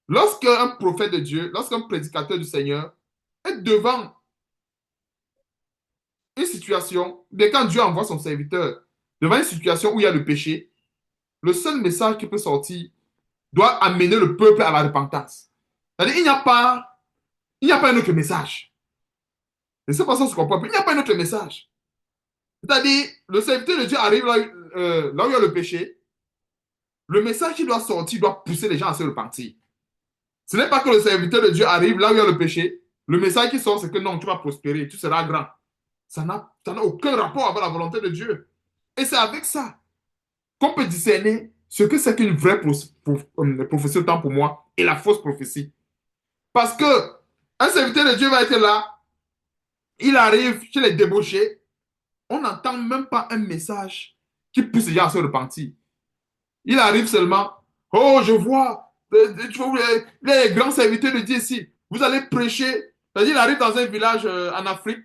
Lorsqu'un prophète de Dieu, lorsqu'un prédicateur du Seigneur est devant une situation, bien quand Dieu envoie son serviteur devant une situation où il y a le péché, le seul message qui peut sortir doit amener le peuple à la repentance. C'est-à-dire, il n'y a pas un autre message. Et c'est pas ça ce qu'on comprend. Il n'y a pas un autre message. C'est-à-dire, le serviteur de Dieu arrive là où il y a le péché. Le message qui doit sortir doit pousser les gens à se repentir. Ce n'est pas que le serviteur de Dieu arrive là où il y a le péché. Le message qui sort, c'est que non, tu vas prospérer, tu seras grand. Ça n'a aucun rapport avec la volonté de Dieu. Et c'est avec ça qu'on peut discerner ce que c'est qu'une vraie prophétie, autant pour moi, et la fausse prophétie. Parce que un serviteur de Dieu va être là, il arrive chez les débauchés, on n'entend même pas un message qui pousse les gens à se repentir. Il arrive seulement, oh, je vois, les grands serviteurs de Dieu ici, vous allez prêcher. C'est-à-dire, il arrive dans un village en Afrique,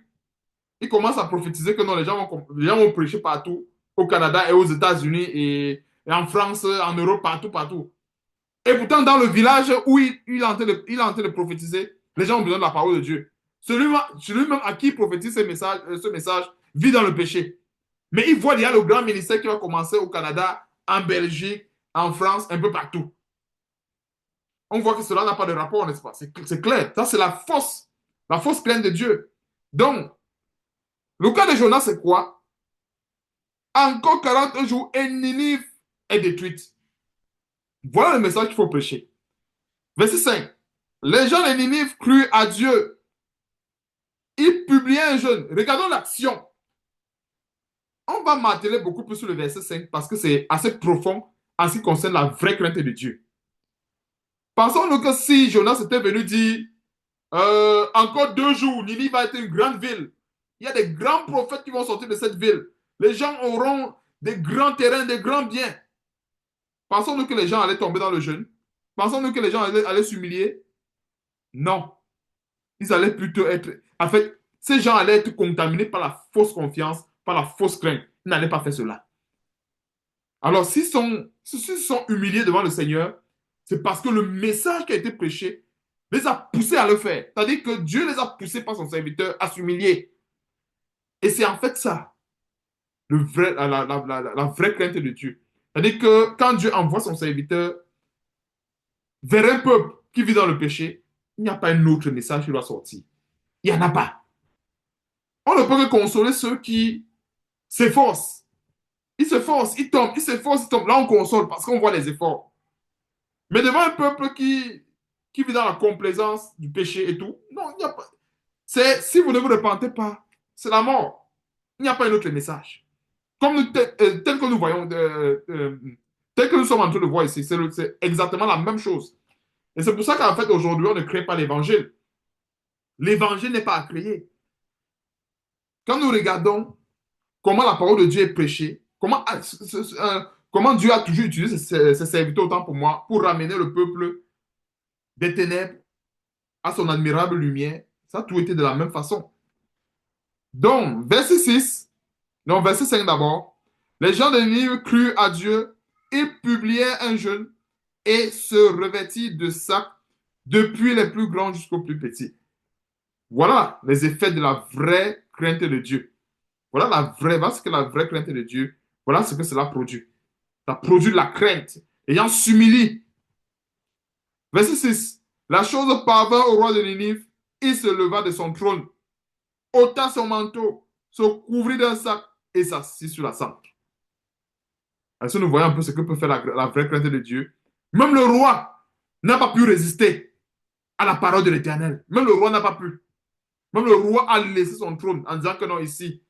il commence à prophétiser que non, les gens vont prêcher partout, au Canada et aux États-Unis et en France, en Europe, partout, partout. Et pourtant, dans le village où il est en train de prophétiser, les gens ont besoin de la parole de Dieu. Celui-même à qui il prophétise ce message vit dans le péché. Mais il voit, il y a le grand ministère qui va commencer au Canada, en Belgique, en France, un peu partout. On voit que cela n'a pas de rapport, n'est-ce pas? C'est clair. Ça, c'est la fausse crainte de Dieu. Donc, le cas de Jonas, c'est quoi? Encore 40 jours et Ninive est détruite. Voilà le message qu'il faut prêcher. Verset 5. Les gens de Ninive crurent à Dieu. Ils publiaient un jeûne. Regardons l'action. On va m'atteler beaucoup plus sur le verset 5 parce que c'est assez profond en ce qui concerne la vraie crainte de Dieu. Pensons-nous que si Jonas était venu dire encore 2 jours, Ninive va être une grande ville. Il y a des grands prophètes qui vont sortir de cette ville. Les gens auront des grands terrains, des grands biens. Pensons-nous que les gens allaient tomber dans le jeûne? Pensons-nous que les gens allaient s'humilier? Non. Ils allaient plutôt être... En fait, ces gens allaient être contaminés par la fausse confiance, par la fausse crainte. Ils n'allaient pas faire cela. Alors, s'ils sont humiliés devant le Seigneur, c'est parce que le message qui a été prêché les a poussés à le faire. C'est-à-dire que Dieu les a poussés par son serviteur à s'humilier. Et c'est en fait ça, la vraie crainte de Dieu. C'est-à-dire que quand Dieu envoie son serviteur vers un peuple qui vit dans le péché, il n'y a pas un autre message qui doit sortir. Il n'y en a pas. On ne peut que consoler ceux qui s'efforcent. Ils s'efforcent, ils tombent, ils s'efforcent, ils tombent. Là, on console parce qu'on voit les efforts. Mais devant un peuple qui vit dans la complaisance du péché et tout, non, il n'y a pas. C'est si vous ne vous repentez pas, c'est la mort. Il n'y a pas un autre message. Comme tel que nous voyons, tel que nous sommes en train de voir ici, c'est exactement la même chose. Et c'est pour ça qu'en fait, aujourd'hui, on ne crée pas l'évangile. L'évangile n'est pas à créer. Quand nous regardons comment la parole de Dieu est prêchée, comment Dieu a toujours utilisé ses serviteurs, autant pour moi, pour ramener le peuple des ténèbres à son admirable lumière, ça a tout été de la même façon. Donc, verset 5 d'abord, les gens de Ninive crurent à Dieu, ils publièrent un jeûne et se revêtirent de sacs depuis les plus grands jusqu'aux plus petits. Voilà les effets de la vraie crainte de Dieu. Voilà ce que la vraie crainte de Dieu, voilà ce que cela produit. Ça produit de la crainte. Les gens s'humilient. Verset 6. La chose parvint au roi de Ninive, il se leva de son trône, ôta son manteau, se couvrit d'un sac et s'assit sur la cendre. Ainsi, nous voyons un peu ce que peut faire la vraie crainte de Dieu. Même le roi n'a pas pu résister à la parole de l'Éternel. Même le roi n'a pas pu. Même le roi a laissé son trône en disant que non, ici,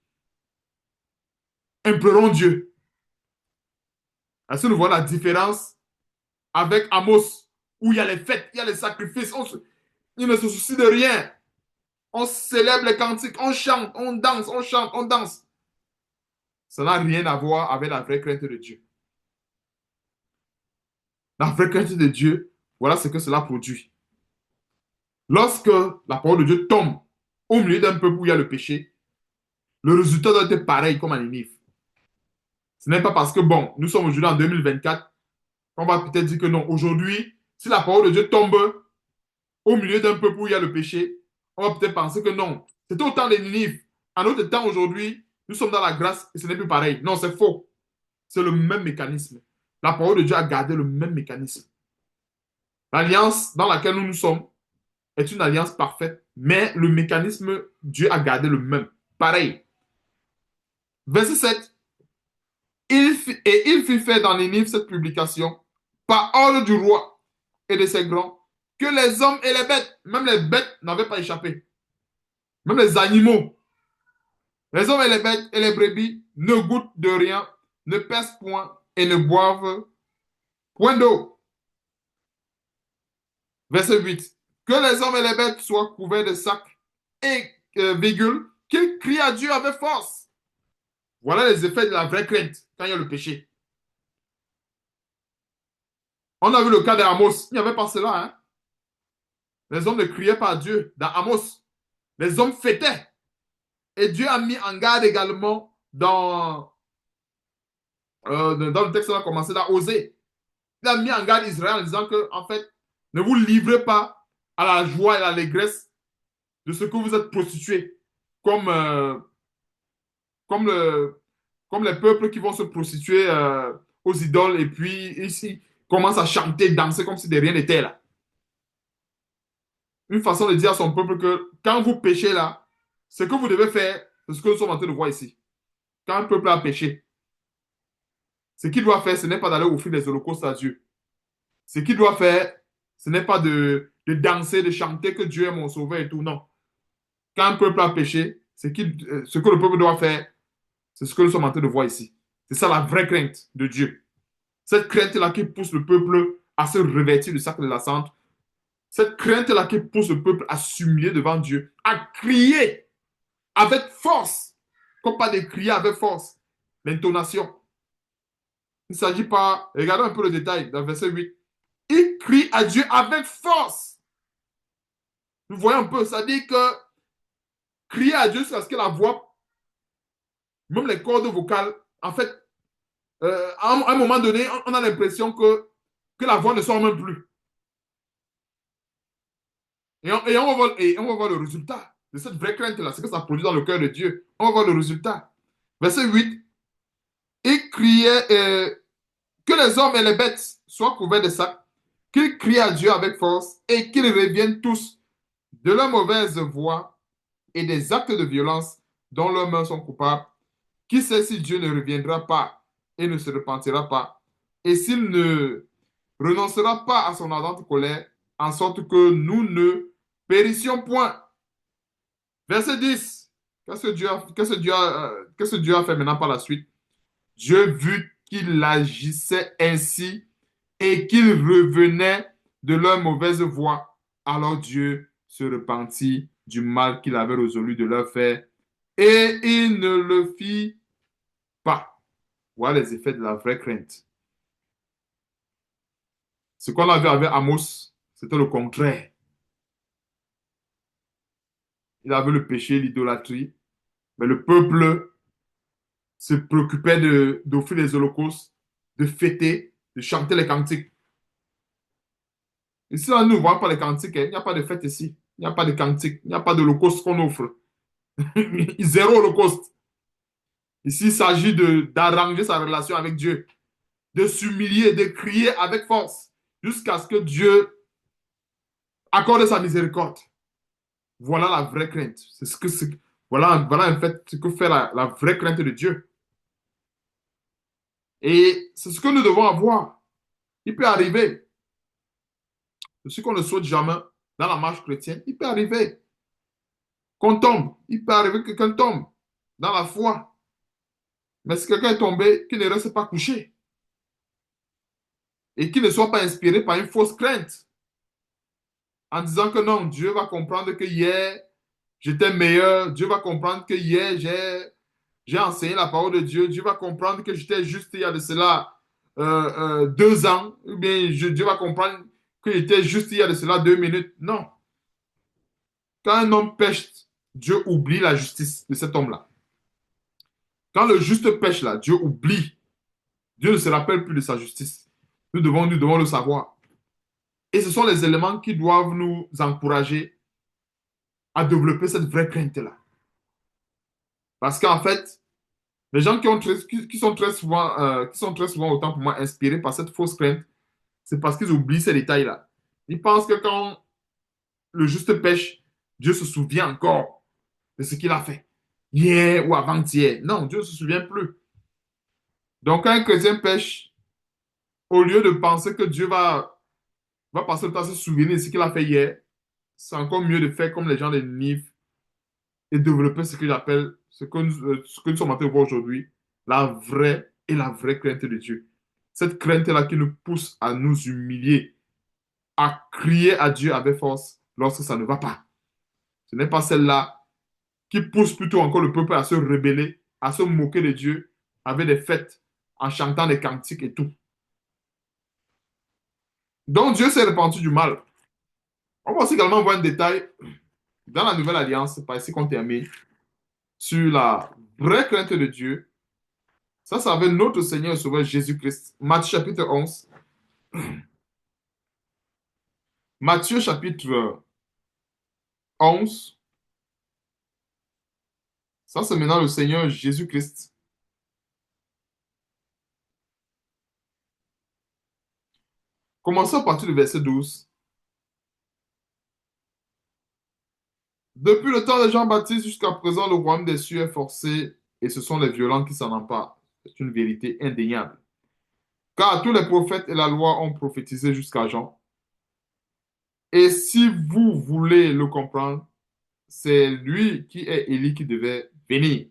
implorons Dieu. Ainsi, nous voyons la différence avec Amos, où il y a les fêtes, il y a les sacrifices. Il ne se soucie de rien. On célèbre les cantiques, on chante, on danse, on chante, on danse. Ça n'a rien à voir avec la vraie crainte de Dieu. La vraie crainte de Dieu, voilà ce que cela produit. Lorsque la parole de Dieu tombe au milieu d'un peuple où il y a le péché, le résultat doit être pareil comme à Ninive. Ce n'est pas parce que, bon, nous sommes aujourd'hui en 2024, on va peut-être dire que non. Aujourd'hui, si la parole de Dieu tombe au milieu d'un peuple où il y a le péché, on va peut-être penser que non. C'était au temps des Ninive. En notre temps, aujourd'hui, nous sommes dans la grâce et ce n'est plus pareil. Non, c'est faux. C'est le même mécanisme. La parole de Dieu a gardé le même mécanisme. L'alliance dans laquelle nous sommes est une alliance parfaite, mais le mécanisme, Dieu a gardé le même. Pareil. Verset 7. Il fit faire dans Ninive cette publication par ordre du roi et de ses grands, que les hommes et même les bêtes n'avaient pas échappé. Même les animaux, les hommes et les bêtes et les brebis ne goûtent de rien, ne pèsent point et ne boivent point d'eau. Verset 8. Que les hommes et les bêtes soient couverts de sacs et, virgule, qu'ils crient à Dieu avec force. Voilà les effets de la vraie crainte quand il y a le péché. On a vu le cas d'Amos. Il n'y avait pas cela. Hein? Les hommes ne criaient pas à Dieu. Dans Amos, les hommes fêtaient. Et Dieu a mis en garde également dans le texte, on a commencé à oser. Il a mis en garde Israël en disant que, en fait, ne vous livrez pas à la joie et à l'allégresse de ce que vous êtes prostitués, comme, comme, le, comme les peuples qui vont se prostituer aux idoles et puis ici commencent à chanter, danser comme si de rien n'était là. Une façon de dire à son peuple que quand vous péchez là, ce que vous devez faire, c'est ce que nous sommes en train de voir ici. Quand un peuple a péché, ce qu'il doit faire, ce n'est pas d'aller offrir des holocaustes à Dieu. Ce qu'il doit faire, ce n'est pas de danser, de chanter que Dieu est mon sauveur et tout, non. Quand un peuple a péché, ce que le peuple doit faire, c'est ce que nous sommes en train de voir ici. C'est ça la vraie crainte de Dieu. Cette crainte-là qui pousse le peuple à se revêtir du sac de la cendre. Cette crainte-là qui pousse le peuple à s'humilier devant Dieu, à crier avec force, comme pas de crier avec force, l'intonation. Il ne s'agit pas, regardons un peu le détail dans verset 8. Il crie à Dieu avec force. Vous voyez un peu, ça dit que crier à Dieu, c'est parce que la voix, même les cordes vocales, en fait, à un moment donné, on a l'impression que la voix ne sort même plus. On va voir le résultat de cette vraie crainte-là, ce que ça produit dans le cœur de Dieu. On va voir le résultat. Verset 8. Il criait que les hommes et les bêtes soient couverts de sacs, qu'ils crient à Dieu avec force et qu'ils reviennent tous de leur mauvaise voie et des actes de violence dont leurs mains sont coupables. Qui sait si Dieu ne reviendra pas et ne se repentira pas, et s'il ne renoncera pas à son ardente colère, en sorte que nous ne périssions point. Verset 10. Qu'est-ce que Dieu a fait maintenant par la suite? Dieu vu qu'il agissait ainsi et qu'ils revenaient de leur mauvaise voie, alors Dieu se repentit du mal qu'il avait résolu de leur faire et il ne le fit pas. Voilà les effets de la vraie crainte. Ce qu'on avait avec Amos, c'était le contraire. Il avait le péché, l'idolâtrie, mais le peuple se préoccupait d'offrir les holocaustes, de fêter, de chanter les cantiques. Ici, nous ne voyons pas les cantiques, hein. Il n'y a pas de fête ici. Il n'y a pas de cantiques, il n'y a pas d'holocauste qu'on offre. Zéro holocauste. Ici, il s'agit d'arranger sa relation avec Dieu, de s'humilier, de crier avec force, jusqu'à ce que Dieu accorde sa miséricorde. Voilà la vraie crainte. Voilà en fait ce que fait la vraie crainte de Dieu. Et c'est ce que nous devons avoir. Il peut arriver, ce qu'on ne souhaite jamais dans la marche chrétienne, il peut arriver qu'on tombe. Il peut arriver que quelqu'un tombe dans la foi. Mais si quelqu'un est tombé, qu'il ne reste pas couché. Et qu'il ne soit pas inspiré par une fausse crainte. En disant que non, Dieu va comprendre que hier, j'étais meilleur. Dieu va comprendre que hier, j'ai enseigné la parole de Dieu. Dieu va comprendre que j'étais juste il y a de cela 2 ans. Ou bien Dieu va comprendre que j'étais juste il y a de cela 2 minutes. Non. Quand un homme pêche, Dieu oublie la justice de cet homme-là. Quand le juste pêche là, Dieu oublie. Dieu ne se rappelle plus de sa justice. Nous devons le savoir. Et ce sont les éléments qui doivent nous encourager à développer cette vraie crainte-là. Parce qu'en fait, les gens qui sont très souvent, autant pour moi, inspirés par cette fausse crainte, c'est parce qu'ils oublient ces détails-là. Ils pensent que quand le juste pêche, Dieu se souvient encore de ce qu'il a fait hier ou avant-hier. Non, Dieu ne se souvient plus. Donc, quand un chrétien pêche, Au lieu de penser que Dieu va passer le temps à se souvenir de ce qu'il a fait hier, c'est encore mieux de faire comme les gens de Ninive et développer ce que j'appelle, ce que nous sommes en train de voir aujourd'hui, la vraie crainte de Dieu. Cette crainte-là qui nous pousse à nous humilier, à crier à Dieu avec force lorsque ça ne va pas. Ce n'est pas celle-là qui pousse plutôt encore le peuple à se rebeller, à se moquer de Dieu avec des fêtes, en chantant des cantiques et tout. Donc Dieu s'est repenti du mal. On va aussi également voir un détail dans la Nouvelle Alliance, par ici qu'on termine, sur la vraie crainte de Dieu. Ça avec notre Seigneur et Sauveur Jésus-Christ. Matthieu chapitre 11. Matthieu chapitre 11. Ça, c'est maintenant le Seigneur Jésus-Christ. Commençons à partir du verset 12. Depuis le temps de Jean-Baptiste jusqu'à présent, le royaume des cieux est forcé et ce sont les violents qui s'en emparent. C'est une vérité indéniable. Car tous les prophètes et la loi ont prophétisé jusqu'à Jean. Et si vous voulez le comprendre, c'est lui qui est Élie qui devait venir.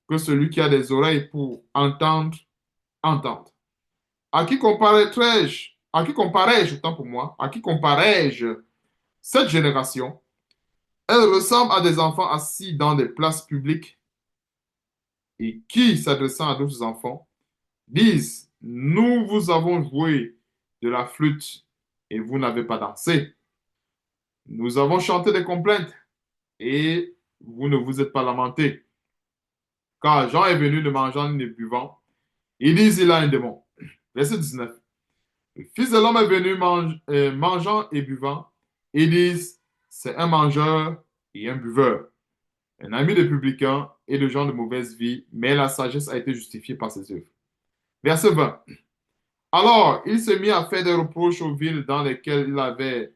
Que celui qui a des oreilles pour entendre, entende. À qui comparerai-je? À qui comparais-je, autant pour moi? À qui comparais-je cette génération? Elle ressemble à des enfants assis dans des places publiques et qui, s'adressant à d'autres enfants, disent, nous vous avons joué de la flûte et vous n'avez pas dansé. Nous avons chanté des complaintes et vous ne vous êtes pas lamentés. Car Jean est venu ne mangeant ni ne buvant. Ils disent, il a un démon. Verset 19. Le Fils de l'homme est venu mangeant et buvant. Ils disent, c'est un mangeur et un buveur, un ami des publicains et de gens de mauvaise vie, mais la sagesse a été justifiée par ses œuvres. Verset 20. Alors, il se mit à faire des reproches aux villes dans lesquelles il avait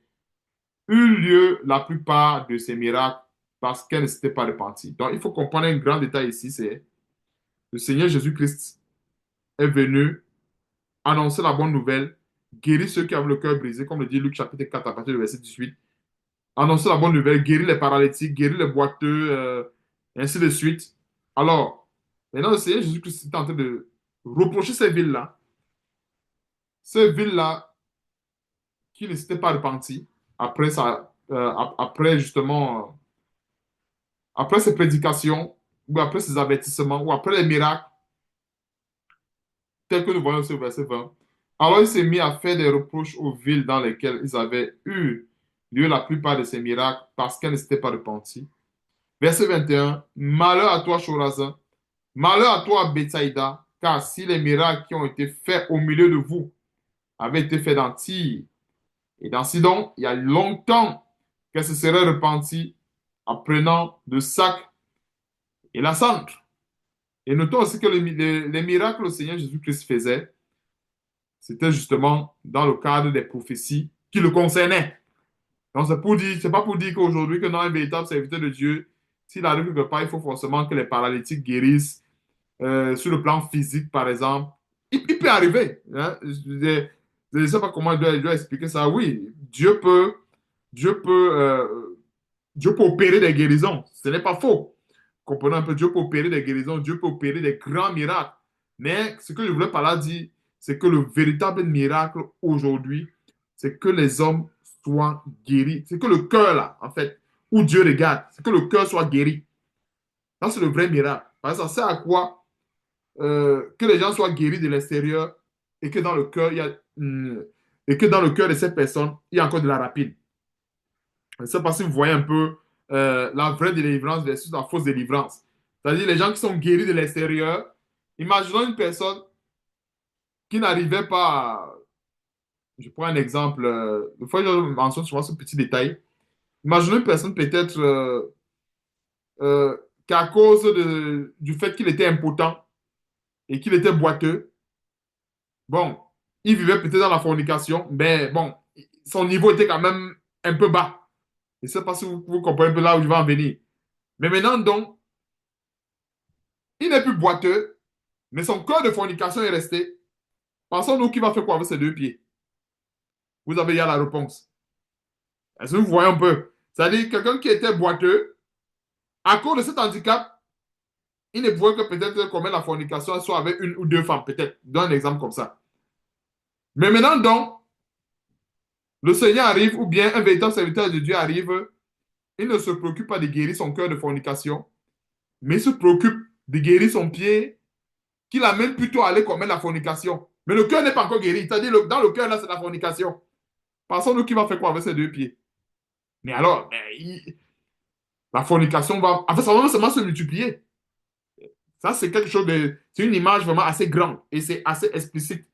eu lieu la plupart de ces miracles parce qu'elles ne s'étaient pas repenties. Donc, il faut comprendre un grand détail ici, c'est le Seigneur Jésus-Christ est venu annoncer la bonne nouvelle, guérir ceux qui avaient le cœur brisé, comme le dit Luc chapitre 4 à partir du verset 18, annoncer la bonne nouvelle, guérir les paralytiques, guérir les boiteux, ainsi de suite. Alors, maintenant, le Seigneur Jésus-Christ est en train de reprocher ces villes-là qui ne s'étaient pas repenties après, après justement, après ses prédications, ou après ses avertissements, ou après les miracles, tels que nous voyons sur le verset 20. Alors il s'est mis à faire des reproches aux villes dans lesquelles ils avaient eu lieu la plupart de ces miracles parce qu'elles ne s'étaient pas repenties. Verset 21. Malheur à toi, Chorazin. Malheur à toi, Bethsaïda, car si les miracles qui ont été faits au milieu de vous avaient été faits dans Tyr et dans Sidon, il y a longtemps qu'elles se seraient repenties en prenant le sac et la cendre. Et notons aussi que les miracles que le Seigneur Jésus-Christ faisait, c'était justement dans le cadre des prophéties qui le concernaient. Donc, c'est pas pour dire qu'aujourd'hui, que dans un véritable serviteur de Dieu, s'il arrive quelque part, il faut forcément que les paralytiques guérissent, sur le plan physique, par exemple. Il peut arriver. Hein. Je ne sais pas comment je dois expliquer ça. Oui, Dieu peut, euh, Dieu peut opérer des guérisons. Ce n'est pas faux. Comprenons un peu, Dieu peut opérer des guérisons, Dieu peut opérer des grands miracles. Mais ce que je voulais par là dire, c'est que le véritable miracle aujourd'hui, c'est que les hommes soient guéris. C'est que le cœur, là, en fait, où Dieu regarde, c'est que le cœur soit guéri. Ça, c'est le vrai miracle. Parce que ça sert à quoi que les gens soient guéris de l'extérieur et que dans le cœur, et que dans le cœur de ces personnes, il y a encore de la rapine. Je ne sais pas si vous voyez un peu la vraie délivrance versus la fausse délivrance. C'est-à-dire les gens qui sont guéris de l'extérieur. Imaginons une personne qui n'arrivait pas à... Je prends un exemple. Une fois, je mentionne souvent ce petit détail. Imaginons une personne peut-être qu'à cause du fait qu'il était impotent et qu'il était boiteux, bon, il vivait peut-être dans la fornication, mais bon, son niveau était quand même un peu bas. Je ne sais pas si vous comprenez un peu là où je vais en venir. Mais maintenant, donc, il n'est plus boiteux, mais son cœur de fornication est resté. Pensons-nous qui va faire quoi avec ses deux pieds? Vous avez déjà la réponse. Est-ce que vous voyez un peu? C'est-à-dire, quelqu'un qui était boiteux, à cause de cet handicap, il ne pouvait que peut-être commettre la fornication, soit avec une ou deux femmes, peut-être. Donne un exemple comme ça. Mais maintenant, donc, le Seigneur arrive, ou bien un véritable serviteur de Dieu arrive, il ne se préoccupe pas de guérir son cœur de fornication, mais il se préoccupe de guérir son pied, qu'il amène plutôt à aller commettre la fornication. Mais le cœur n'est pas encore guéri. C'est-à-dire, dans le cœur, là, c'est la fornication. Pensons-nous qui va faire quoi avec ses deux pieds? Mais alors, la fornication va. En fait, ça va seulement se multiplier. Ça, c'est quelque chose de. C'est une image vraiment assez grande et c'est assez explicite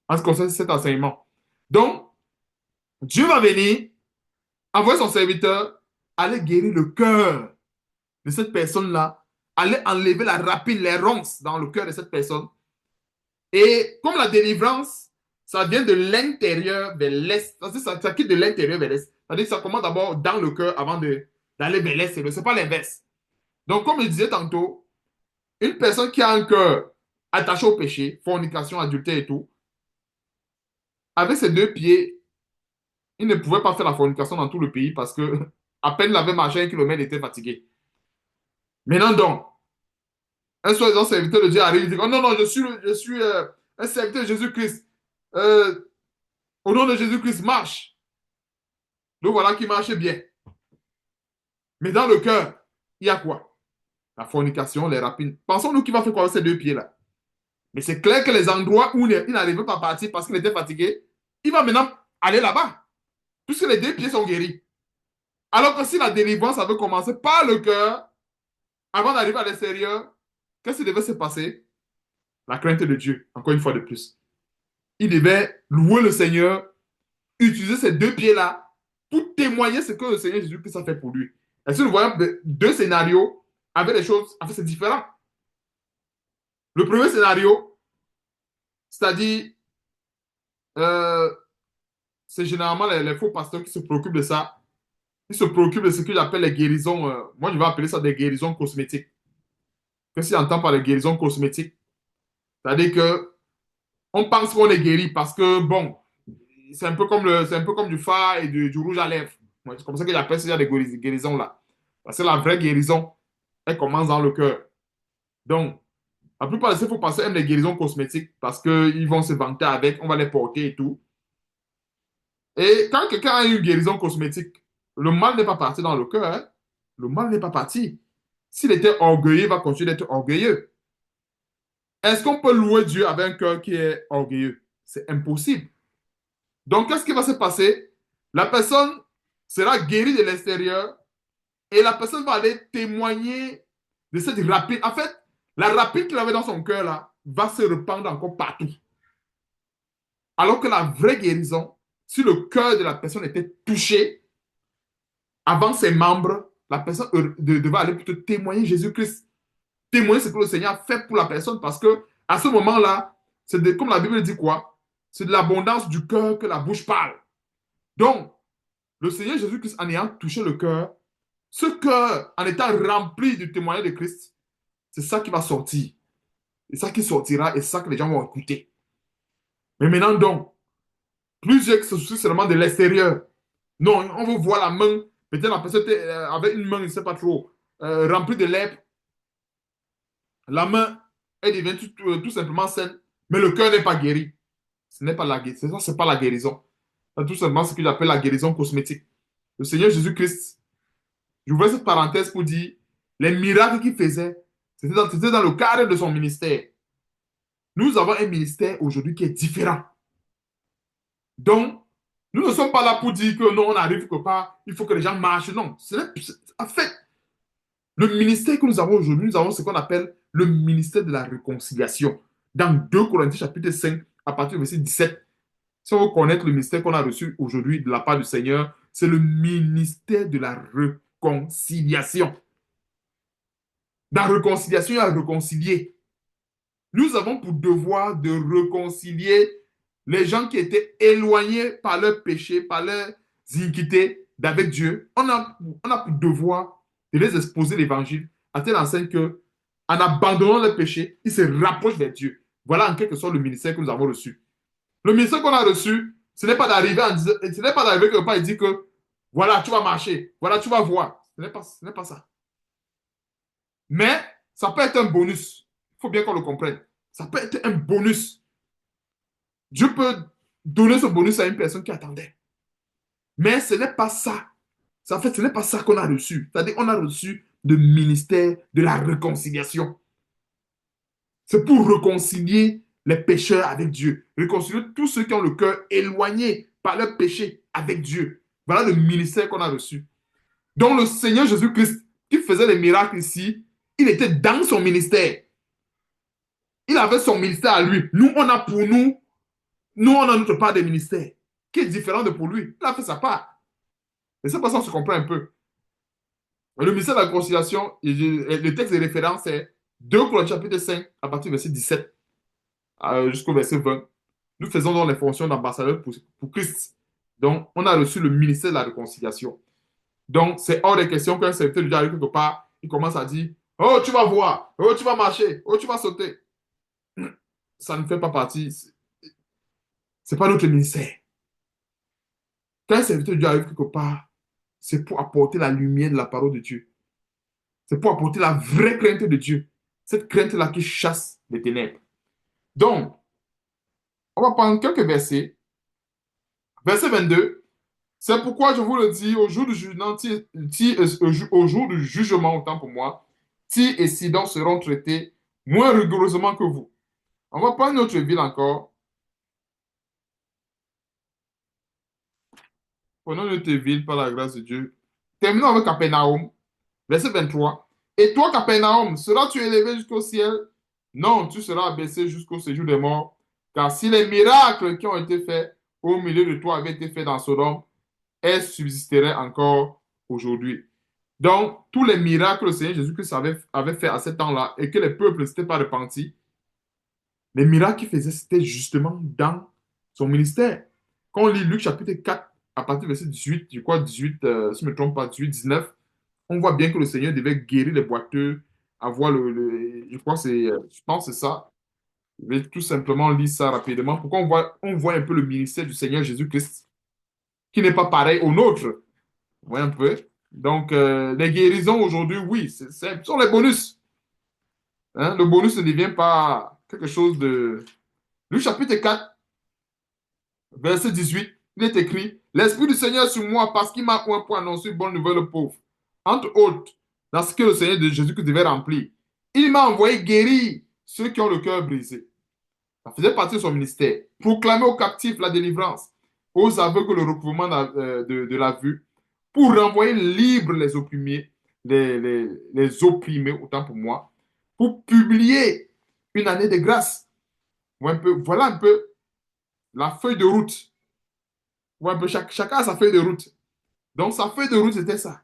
en ce qui concerne cet enseignement. Donc, Dieu va venir, envoyer son serviteur, aller guérir le cœur de cette personne-là, aller enlever la rapine, l'errance dans le cœur de cette personne. Et comme la délivrance, ça vient de l'intérieur vers l'est, ça quitte de l'intérieur vers l'est. C'est-à-dire que ça commence d'abord dans le cœur avant d'aller vers l'est. Ce n'est pas l'inverse. Donc, comme je disais tantôt, une personne qui a un cœur attaché au péché, fornication, adultère et tout, avec ses deux pieds, il ne pouvait pas faire la fornication dans tout le pays parce que à peine il avait marché 1 kilomètre, il était fatigué. Maintenant donc, un soi-disant serviteur de Dieu arrive, il dit, oh non, non, je suis un serviteur de Jésus-Christ. Euh, Au nom de Jésus-Christ, marche. Donc voilà qui marche bien. Mais dans le cœur, il y a quoi? La fornication, les rapines. Pensons-nous qu'il va faire quoi avec ces deux pieds-là? Mais c'est clair que les endroits où il n'arrivait pas à partir parce qu'il était fatigué, il va maintenant aller là-bas, puisque les deux pieds sont guéris. Alors que si la délivrance avait commencé par le cœur, avant d'arriver à l'extérieur, qu'est-ce qui devait se passer? La crainte de Dieu, encore une fois de plus. Il devait louer le Seigneur, utiliser ces deux pieds-là pour témoigner ce que le Seigneur Jésus-Christ a fait pour lui. Est-ce que nous voyons deux scénarios avec des choses, en fait, c'est différent. Le premier scénario, c'est-à-dire, euh, c'est généralement les faux pasteurs qui se préoccupent de ça. Ils se préoccupent de ce qu'ils appellent les guérisons. Moi, je vais appeler ça des guérisons cosmétiques. Qu'est-ce qu'on entend par les guérisons cosmétiques? C'est-à-dire que on pense qu'on est guéri parce que, bon, c'est un peu comme du fard et du rouge à lèvres. Ouais, c'est comme ça que j'appelle ça des guérisons-là. Parce que la vraie guérison, elle commence dans le cœur. Donc, la plupart de ces faux pasteurs aiment les guérisons cosmétiques parce qu'ils vont se vanter avec, on va les porter et tout. Et quand quelqu'un a une guérison cosmétique, le mal n'est pas parti dans le cœur, hein. Le mal n'est pas parti. S'il était orgueilleux, il va continuer d'être orgueilleux. Est-ce qu'on peut louer Dieu avec un cœur qui est orgueilleux? C'est impossible. Donc, qu'est-ce qui va se passer? La personne sera guérie de l'extérieur et la personne va aller témoigner de cette rapine. En fait, la rapine qu'il avait dans son cœur là va se répandre encore partout. Alors que la vraie guérison, si le cœur de la personne était touché, avant ses membres, la personne devait aller plutôt témoigner Jésus-Christ, témoigner ce que le Seigneur a fait pour la personne, parce que à ce moment-là, comme la Bible dit quoi? C'est de l'abondance du cœur que la bouche parle. Donc, le Seigneur Jésus-Christ, en ayant touché le cœur, ce cœur, en étant rempli du témoignage de Christ, c'est ça qui va sortir. C'est ça qui sortira et c'est ça que les gens vont écouter. Mais maintenant donc, plusieurs se soucient seulement de l'extérieur. Non, on veut voir la main. Peut-être la personne avait une main, je ne sais pas trop, remplie de lèpre. La main, elle devient tout simplement saine, mais le cœur n'est pas guéri. Ce n'est pas la guérison. C'est pas la guérison. C'est tout simplement ce que j'appelle la guérison cosmétique. Le Seigneur Jésus-Christ, j'ouvrais cette parenthèse pour dire, les miracles qu'il faisait, c'était dans le cadre de son ministère. Nous avons un ministère aujourd'hui qui est différent. Donc, nous ne sommes pas là pour dire que non, on n'arrive que pas, il faut que les gens marchent. Non, en fait, le ministère que nous avons aujourd'hui, nous avons ce qu'on appelle le ministère de la réconciliation. Dans 2 Corinthiens chapitre 5, à partir du verset 17, si on veut connaître le ministère qu'on a reçu aujourd'hui de la part du Seigneur, c'est le ministère de la réconciliation. Dans la réconciliation, il y a réconcilier. Nous avons pour devoir de réconcilier les gens qui étaient éloignés par leurs péchés, par leurs iniquités d'avec Dieu. On a pour devoir de les exposer l'évangile à telle enseigne que, en abandonnant le péché, ils se rapprochent de Dieu. Voilà en quelque sorte le ministère que nous avons reçu. Le ministère qu'on a reçu, ce n'est pas d'arriver ce n'est pas d'arriver quelque part et dire que voilà, tu vas marcher, voilà, tu vas voir. Ce n'est pas ça. Mais ça peut être un bonus. Il faut bien qu'on le comprenne. Ça peut être un bonus. Dieu peut donner ce bonus à une personne qui attendait. Mais ce n'est pas ça. En fait, ce n'est pas ça qu'on a reçu. C'est-à-dire qu'on a reçu le ministère de la réconciliation. C'est pour réconcilier les pécheurs avec Dieu. Réconcilier tous ceux qui ont le cœur éloigné par leur péché avec Dieu. Voilà le ministère qu'on a reçu. Donc le Seigneur Jésus-Christ, qui faisait les miracles ici, il était dans son ministère. Il avait son ministère à lui. Nous, on a pour nous, on a notre part des ministères, qui est différent de pour lui. Il a fait sa part. Et c'est pour ça qu'on se comprend un peu. Le ministère de la réconciliation, le texte de référence est 2 Corinthiens chapitre 5, à partir du verset 17 jusqu'au verset 20. Nous faisons donc les fonctions d'ambassadeur pour Christ. Donc, on a reçu le ministère de la réconciliation. Donc, c'est hors des questions qu'un serviteur de Dieu arrive quelque part, il commence à dire, oh, tu vas voir, oh, tu vas marcher, oh, tu vas sauter. Ça ne fait pas partie. C'est pas notre ministère. Quand un serviteur de Dieu arrive quelque part, c'est pour apporter la lumière de la parole de Dieu. C'est pour apporter la vraie crainte de Dieu. Cette crainte-là qui chasse les ténèbres. Donc, on va prendre quelques versets. Verset 22. C'est pourquoi je vous le dis, au jour du jugement, au jour du jugement, autant pour moi, Tyr et Sidon seront traités moins rigoureusement que vous. On va prendre une autre ville encore. Prenons une autre ville par la grâce de Dieu. Terminons avec Capernaum, verset 23. Et toi, Capernaum, seras-tu élevé jusqu'au ciel? Non, tu seras abaissé jusqu'au séjour des morts. Car si les miracles qui ont été faits au milieu de toi avaient été faits dans Sodome, elles subsisteraient encore aujourd'hui. Donc, tous les miracles que le Seigneur Jésus-Christ avait fait à ce temps-là et que les peuples ne s'étaient pas repentis, les miracles qu'il faisait, c'était justement dans son ministère. Quand on lit Luc chapitre 4, à partir du verset 18, je crois 18, si je ne me trompe pas, 18, 19, on voit bien que le Seigneur devait guérir les boiteux, avoir je crois que je pense que c'est ça. Je vais tout simplement lire ça rapidement pour on voit un peu le ministère du Seigneur Jésus-Christ, qui n'est pas pareil au nôtre. Vous voyez un peu? Donc, les guérisons aujourd'hui, oui, ce sont les bonus. Hein? Le bonus ne devient pas quelque chose de... Luc chapitre 4, verset 18, il est écrit, l'Esprit du Seigneur est sur moi parce qu'il m'a oint pour annoncer une bonne nouvelle aux pauvres. Entre autres, dans ce que le Seigneur de Jésus devait remplir, il m'a envoyé guérir ceux qui ont le cœur brisé. Ça faisait partie de son ministère. Proclamer aux captifs la délivrance, aux aveugles le recouvrement de la vue, pour renvoyer libres les opprimés, les opprimés, autant pour moi, pour publier une année de grâce. Voilà un peu la feuille de route. Voilà un peu, chacun a sa feuille de route. Donc, sa feuille de route, c'était ça.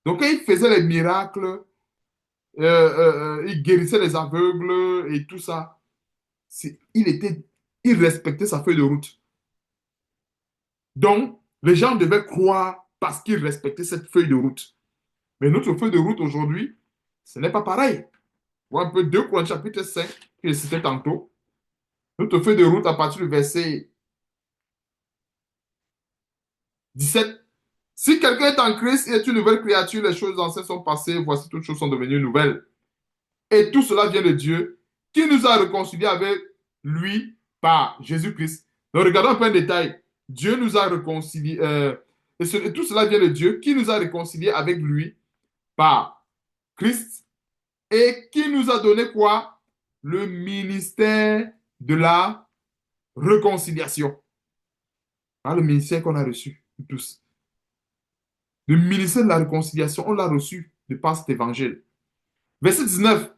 Donc, quand il faisait les miracles, il guérissait les aveugles et tout ça, il respectait sa feuille de route. Donc, les gens devaient croire parce qu'ils respectaient cette feuille de route. Mais notre feuille de route aujourd'hui, ce n'est pas pareil. Voilà un peu 2 Corinthiens chapitre 5, que je citais tantôt. Notre feuille de route à partir du verset 17. Si quelqu'un est en Christ et est une nouvelle créature, les choses anciennes sont passées, voici toutes choses sont devenues nouvelles. Et tout cela vient de Dieu, qui nous a réconciliés avec lui par Jésus-Christ. Donc regardons un peu un détail. Dieu nous a réconciliés, et tout cela vient de Dieu, qui nous a réconciliés avec lui par Christ, et qui nous a donné quoi? Le ministère de la réconciliation. Hein, le ministère qu'on a reçu, tous. Le ministère de la réconciliation, on l'a reçu de par cet évangile. Verset 19.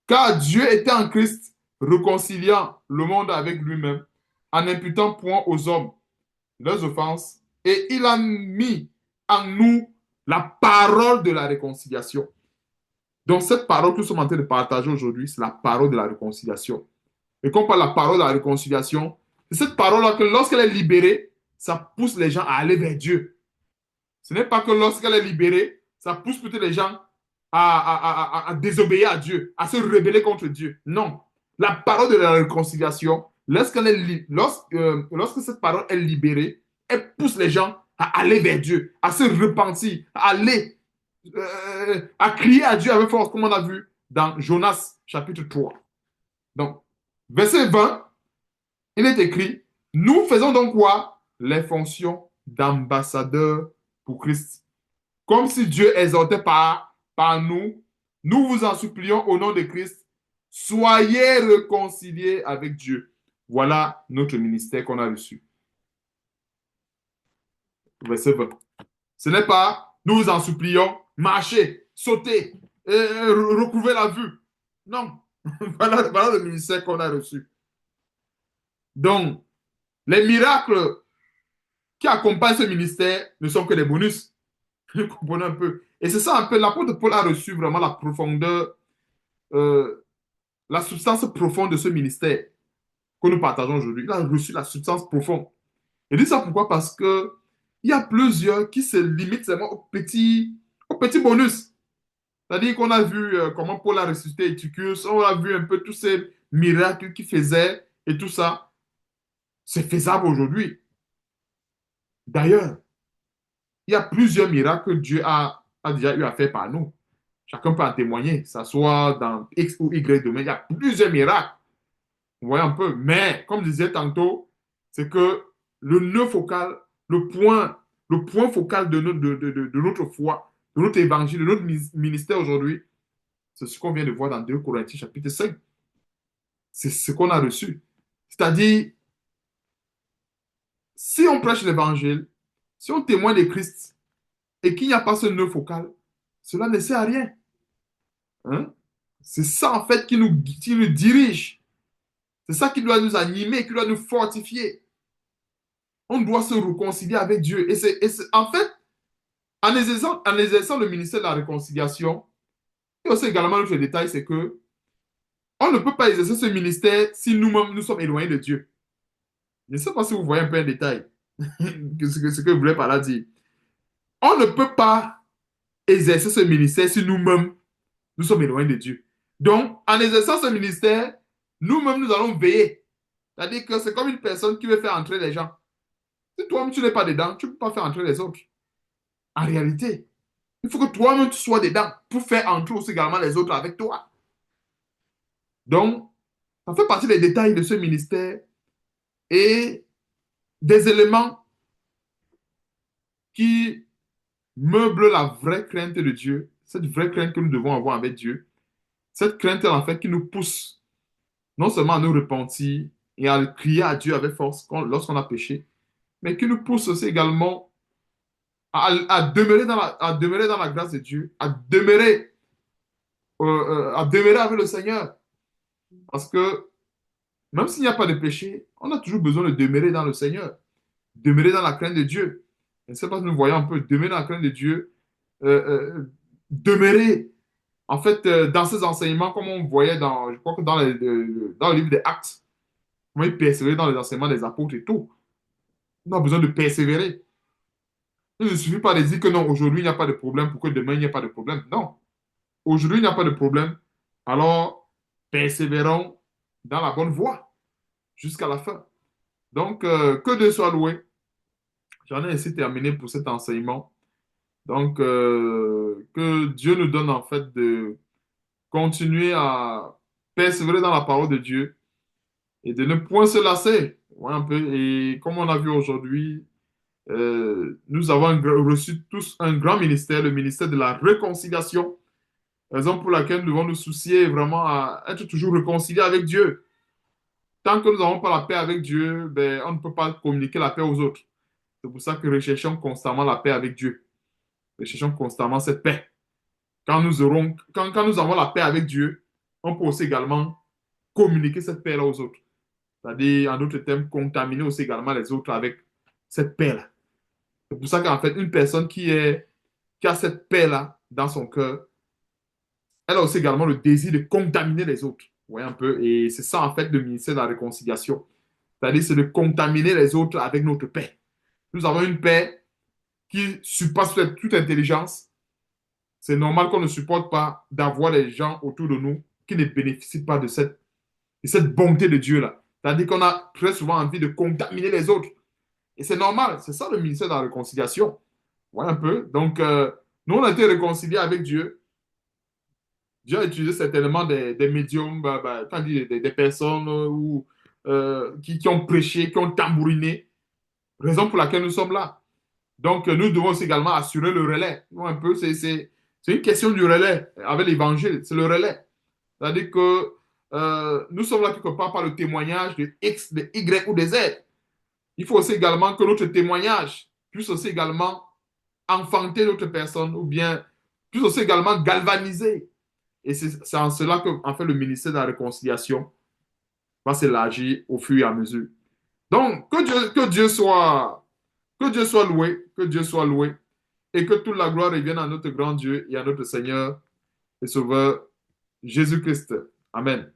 Car Dieu était en Christ, réconciliant le monde avec lui-même, en n'imputant point aux hommes leurs offenses, et il a mis en nous la parole de la réconciliation. Donc, cette parole que nous sommes en train de partager aujourd'hui, c'est la parole de la réconciliation. Et quand on parle de la parole de la réconciliation, c'est cette parole-là que lorsqu'elle est libérée, ça pousse les gens à aller vers Dieu. Ce n'est pas que lorsqu'elle est libérée, ça pousse peut-être les gens à désobéir à Dieu, à se rebeller contre Dieu. Non. La parole de la réconciliation, lorsque cette parole est libérée, elle pousse les gens à aller vers Dieu, à se repentir, à aller, à crier à Dieu avec force, comme on a vu dans Jonas chapitre 3. Donc, verset 20, il est écrit, nous faisons donc quoi? Les fonctions d'ambassadeurs pour Christ. Comme si Dieu exhortait par nous, nous vous en supplions au nom de Christ, soyez réconciliés avec Dieu. Voilà notre ministère qu'on a reçu. Verset 20. Ce n'est pas, nous vous en supplions, marchez, sautez, recouvrez la vue. Non. Voilà le ministère qu'on a reçu. Donc, les miracles qui accompagnent ce ministère ne sont que des bonus. Vous comprenez un peu. Et c'est ça un peu, l'apôtre Paul a reçu vraiment la profondeur, la substance profonde de ce ministère que nous partageons aujourd'hui. Il a reçu la substance profonde. Et dit ça pourquoi? Parce que il y a plusieurs qui se limitent seulement au petit bonus. C'est-à-dire qu'on a vu comment Paul a ressuscité Eutychus, on a vu un peu tous ces miracles qu'il faisait et tout ça. C'est faisable aujourd'hui. D'ailleurs, il y a plusieurs miracles que Dieu a déjà eu à faire par nous. Chacun peut en témoigner, que ce soit dans X ou Y domaine. Il y a plusieurs miracles. Vous voyez un peu. Mais, comme je disais tantôt, c'est que le nœud focal, le point focal de notre foi, de notre évangile, de notre ministère aujourd'hui, c'est ce qu'on vient de voir dans 2 Corinthiens chapitre 5. C'est ce qu'on a reçu. C'est-à-dire, si on prêche l'évangile, si on témoigne de Christ et qu'il n'y a pas ce nœud focal, cela ne sert à rien. Hein? C'est ça, en fait, qui nous dirige. C'est ça qui doit nous animer, qui doit nous fortifier. On doit se réconcilier avec Dieu. En fait, en exerçant le ministère de la réconciliation, et aussi également l'autre détail, c'est que on ne peut pas exercer ce ministère si nous-mêmes nous sommes éloignés de Dieu. Je ne sais pas si vous voyez un peu un détail, ce que je voulais par là dire. On ne peut pas exercer ce ministère si nous-mêmes nous sommes éloignés de Dieu. Donc, en exerçant ce ministère, nous-mêmes nous allons veiller. C'est-à-dire que c'est comme une personne qui veut faire entrer les gens. Si toi-même tu n'es pas dedans, tu ne peux pas faire entrer les autres. En réalité, il faut que toi-même tu sois dedans pour faire entrer aussi également les autres avec toi. Donc, ça fait partie des détails de ce ministère et des éléments qui meublent la vraie crainte de Dieu, cette vraie crainte que nous devons avoir avec Dieu, cette crainte en fait qui nous pousse non seulement à nous repentir et à crier à Dieu avec force lorsqu'on a péché, mais qui nous pousse aussi également à demeurer dans la grâce de Dieu, à demeurer avec le Seigneur. Parce que même s'il n'y a pas de péché, on a toujours besoin de demeurer dans le Seigneur, demeurer dans la crainte de Dieu. Je ne sais pas si nous voyons un peu, demeurer dans la crainte de Dieu, demeurer en fait dans ces enseignements, comme on voyait je crois que dans le livre des Actes, comment ils persévéraient dans les enseignements des apôtres et tout. On a besoin de persévérer. Il ne suffit pas de dire que non, aujourd'hui il n'y a pas de problème pour que demain il n'y ait pas de problème. Non. Aujourd'hui il n'y a pas de problème. Alors, persévérons dans la bonne voie jusqu'à la fin. Donc, que Dieu soit loué. J'en ai ainsi terminé pour cet enseignement. Donc, que Dieu nous donne en fait de continuer à persévérer dans la parole de Dieu et de ne point se lasser. Ouais, un peu. Et comme on a vu aujourd'hui, nous avons reçu tous un grand ministère, le ministère de la réconciliation, raison pour laquelle nous devons nous soucier vraiment à être toujours réconciliés avec Dieu. Tant que nous n'avons pas la paix avec Dieu, ben, on ne peut pas communiquer la paix aux autres. C'est pour ça que recherchons constamment la paix avec Dieu. Recherchons constamment cette paix. Quand nous avons la paix avec Dieu, on peut aussi également communiquer cette paix-là aux autres. C'est-à-dire, en d'autres termes, contaminer aussi également les autres avec cette paix-là. C'est pour ça qu'en fait, une personne qui a cette paix-là dans son cœur, elle a aussi également le désir de contaminer les autres. Vous voyez un peu? Et c'est ça, en fait, le ministère de la réconciliation. C'est-à-dire, c'est de contaminer les autres avec notre paix. Nous avons une paix qui surpasse toute intelligence. C'est normal qu'on ne supporte pas d'avoir les gens autour de nous qui ne bénéficient pas de cette et cette bonté de Dieu-là. C'est-à-dire qu'on a très souvent envie de contaminer les autres. Et c'est normal, c'est ça le ministère de la réconciliation. Voilà un peu. Donc, nous, on a été réconciliés avec Dieu. Dieu a utilisé certainement des médiums, quand on dit des personnes qui ont prêché, qui ont tambouriné, raison pour laquelle nous sommes là. Donc, nous devons aussi également assurer le relais. Un peu, c'est une question du relais avec l'évangile, c'est le relais. C'est-à-dire que nous sommes là quelque part par le témoignage de X, de Y ou de Z. Il faut aussi également que notre témoignage puisse aussi également enfanter d'autres personnes ou bien puisse aussi également galvaniser. Et c'est en cela que, en fait, le ministère de la réconciliation va s'élargir au fur et à mesure. Donc, que Dieu soit loué, que Dieu soit loué, et que toute la gloire revienne à notre grand Dieu et à notre Seigneur et Sauveur Jésus-Christ. Amen.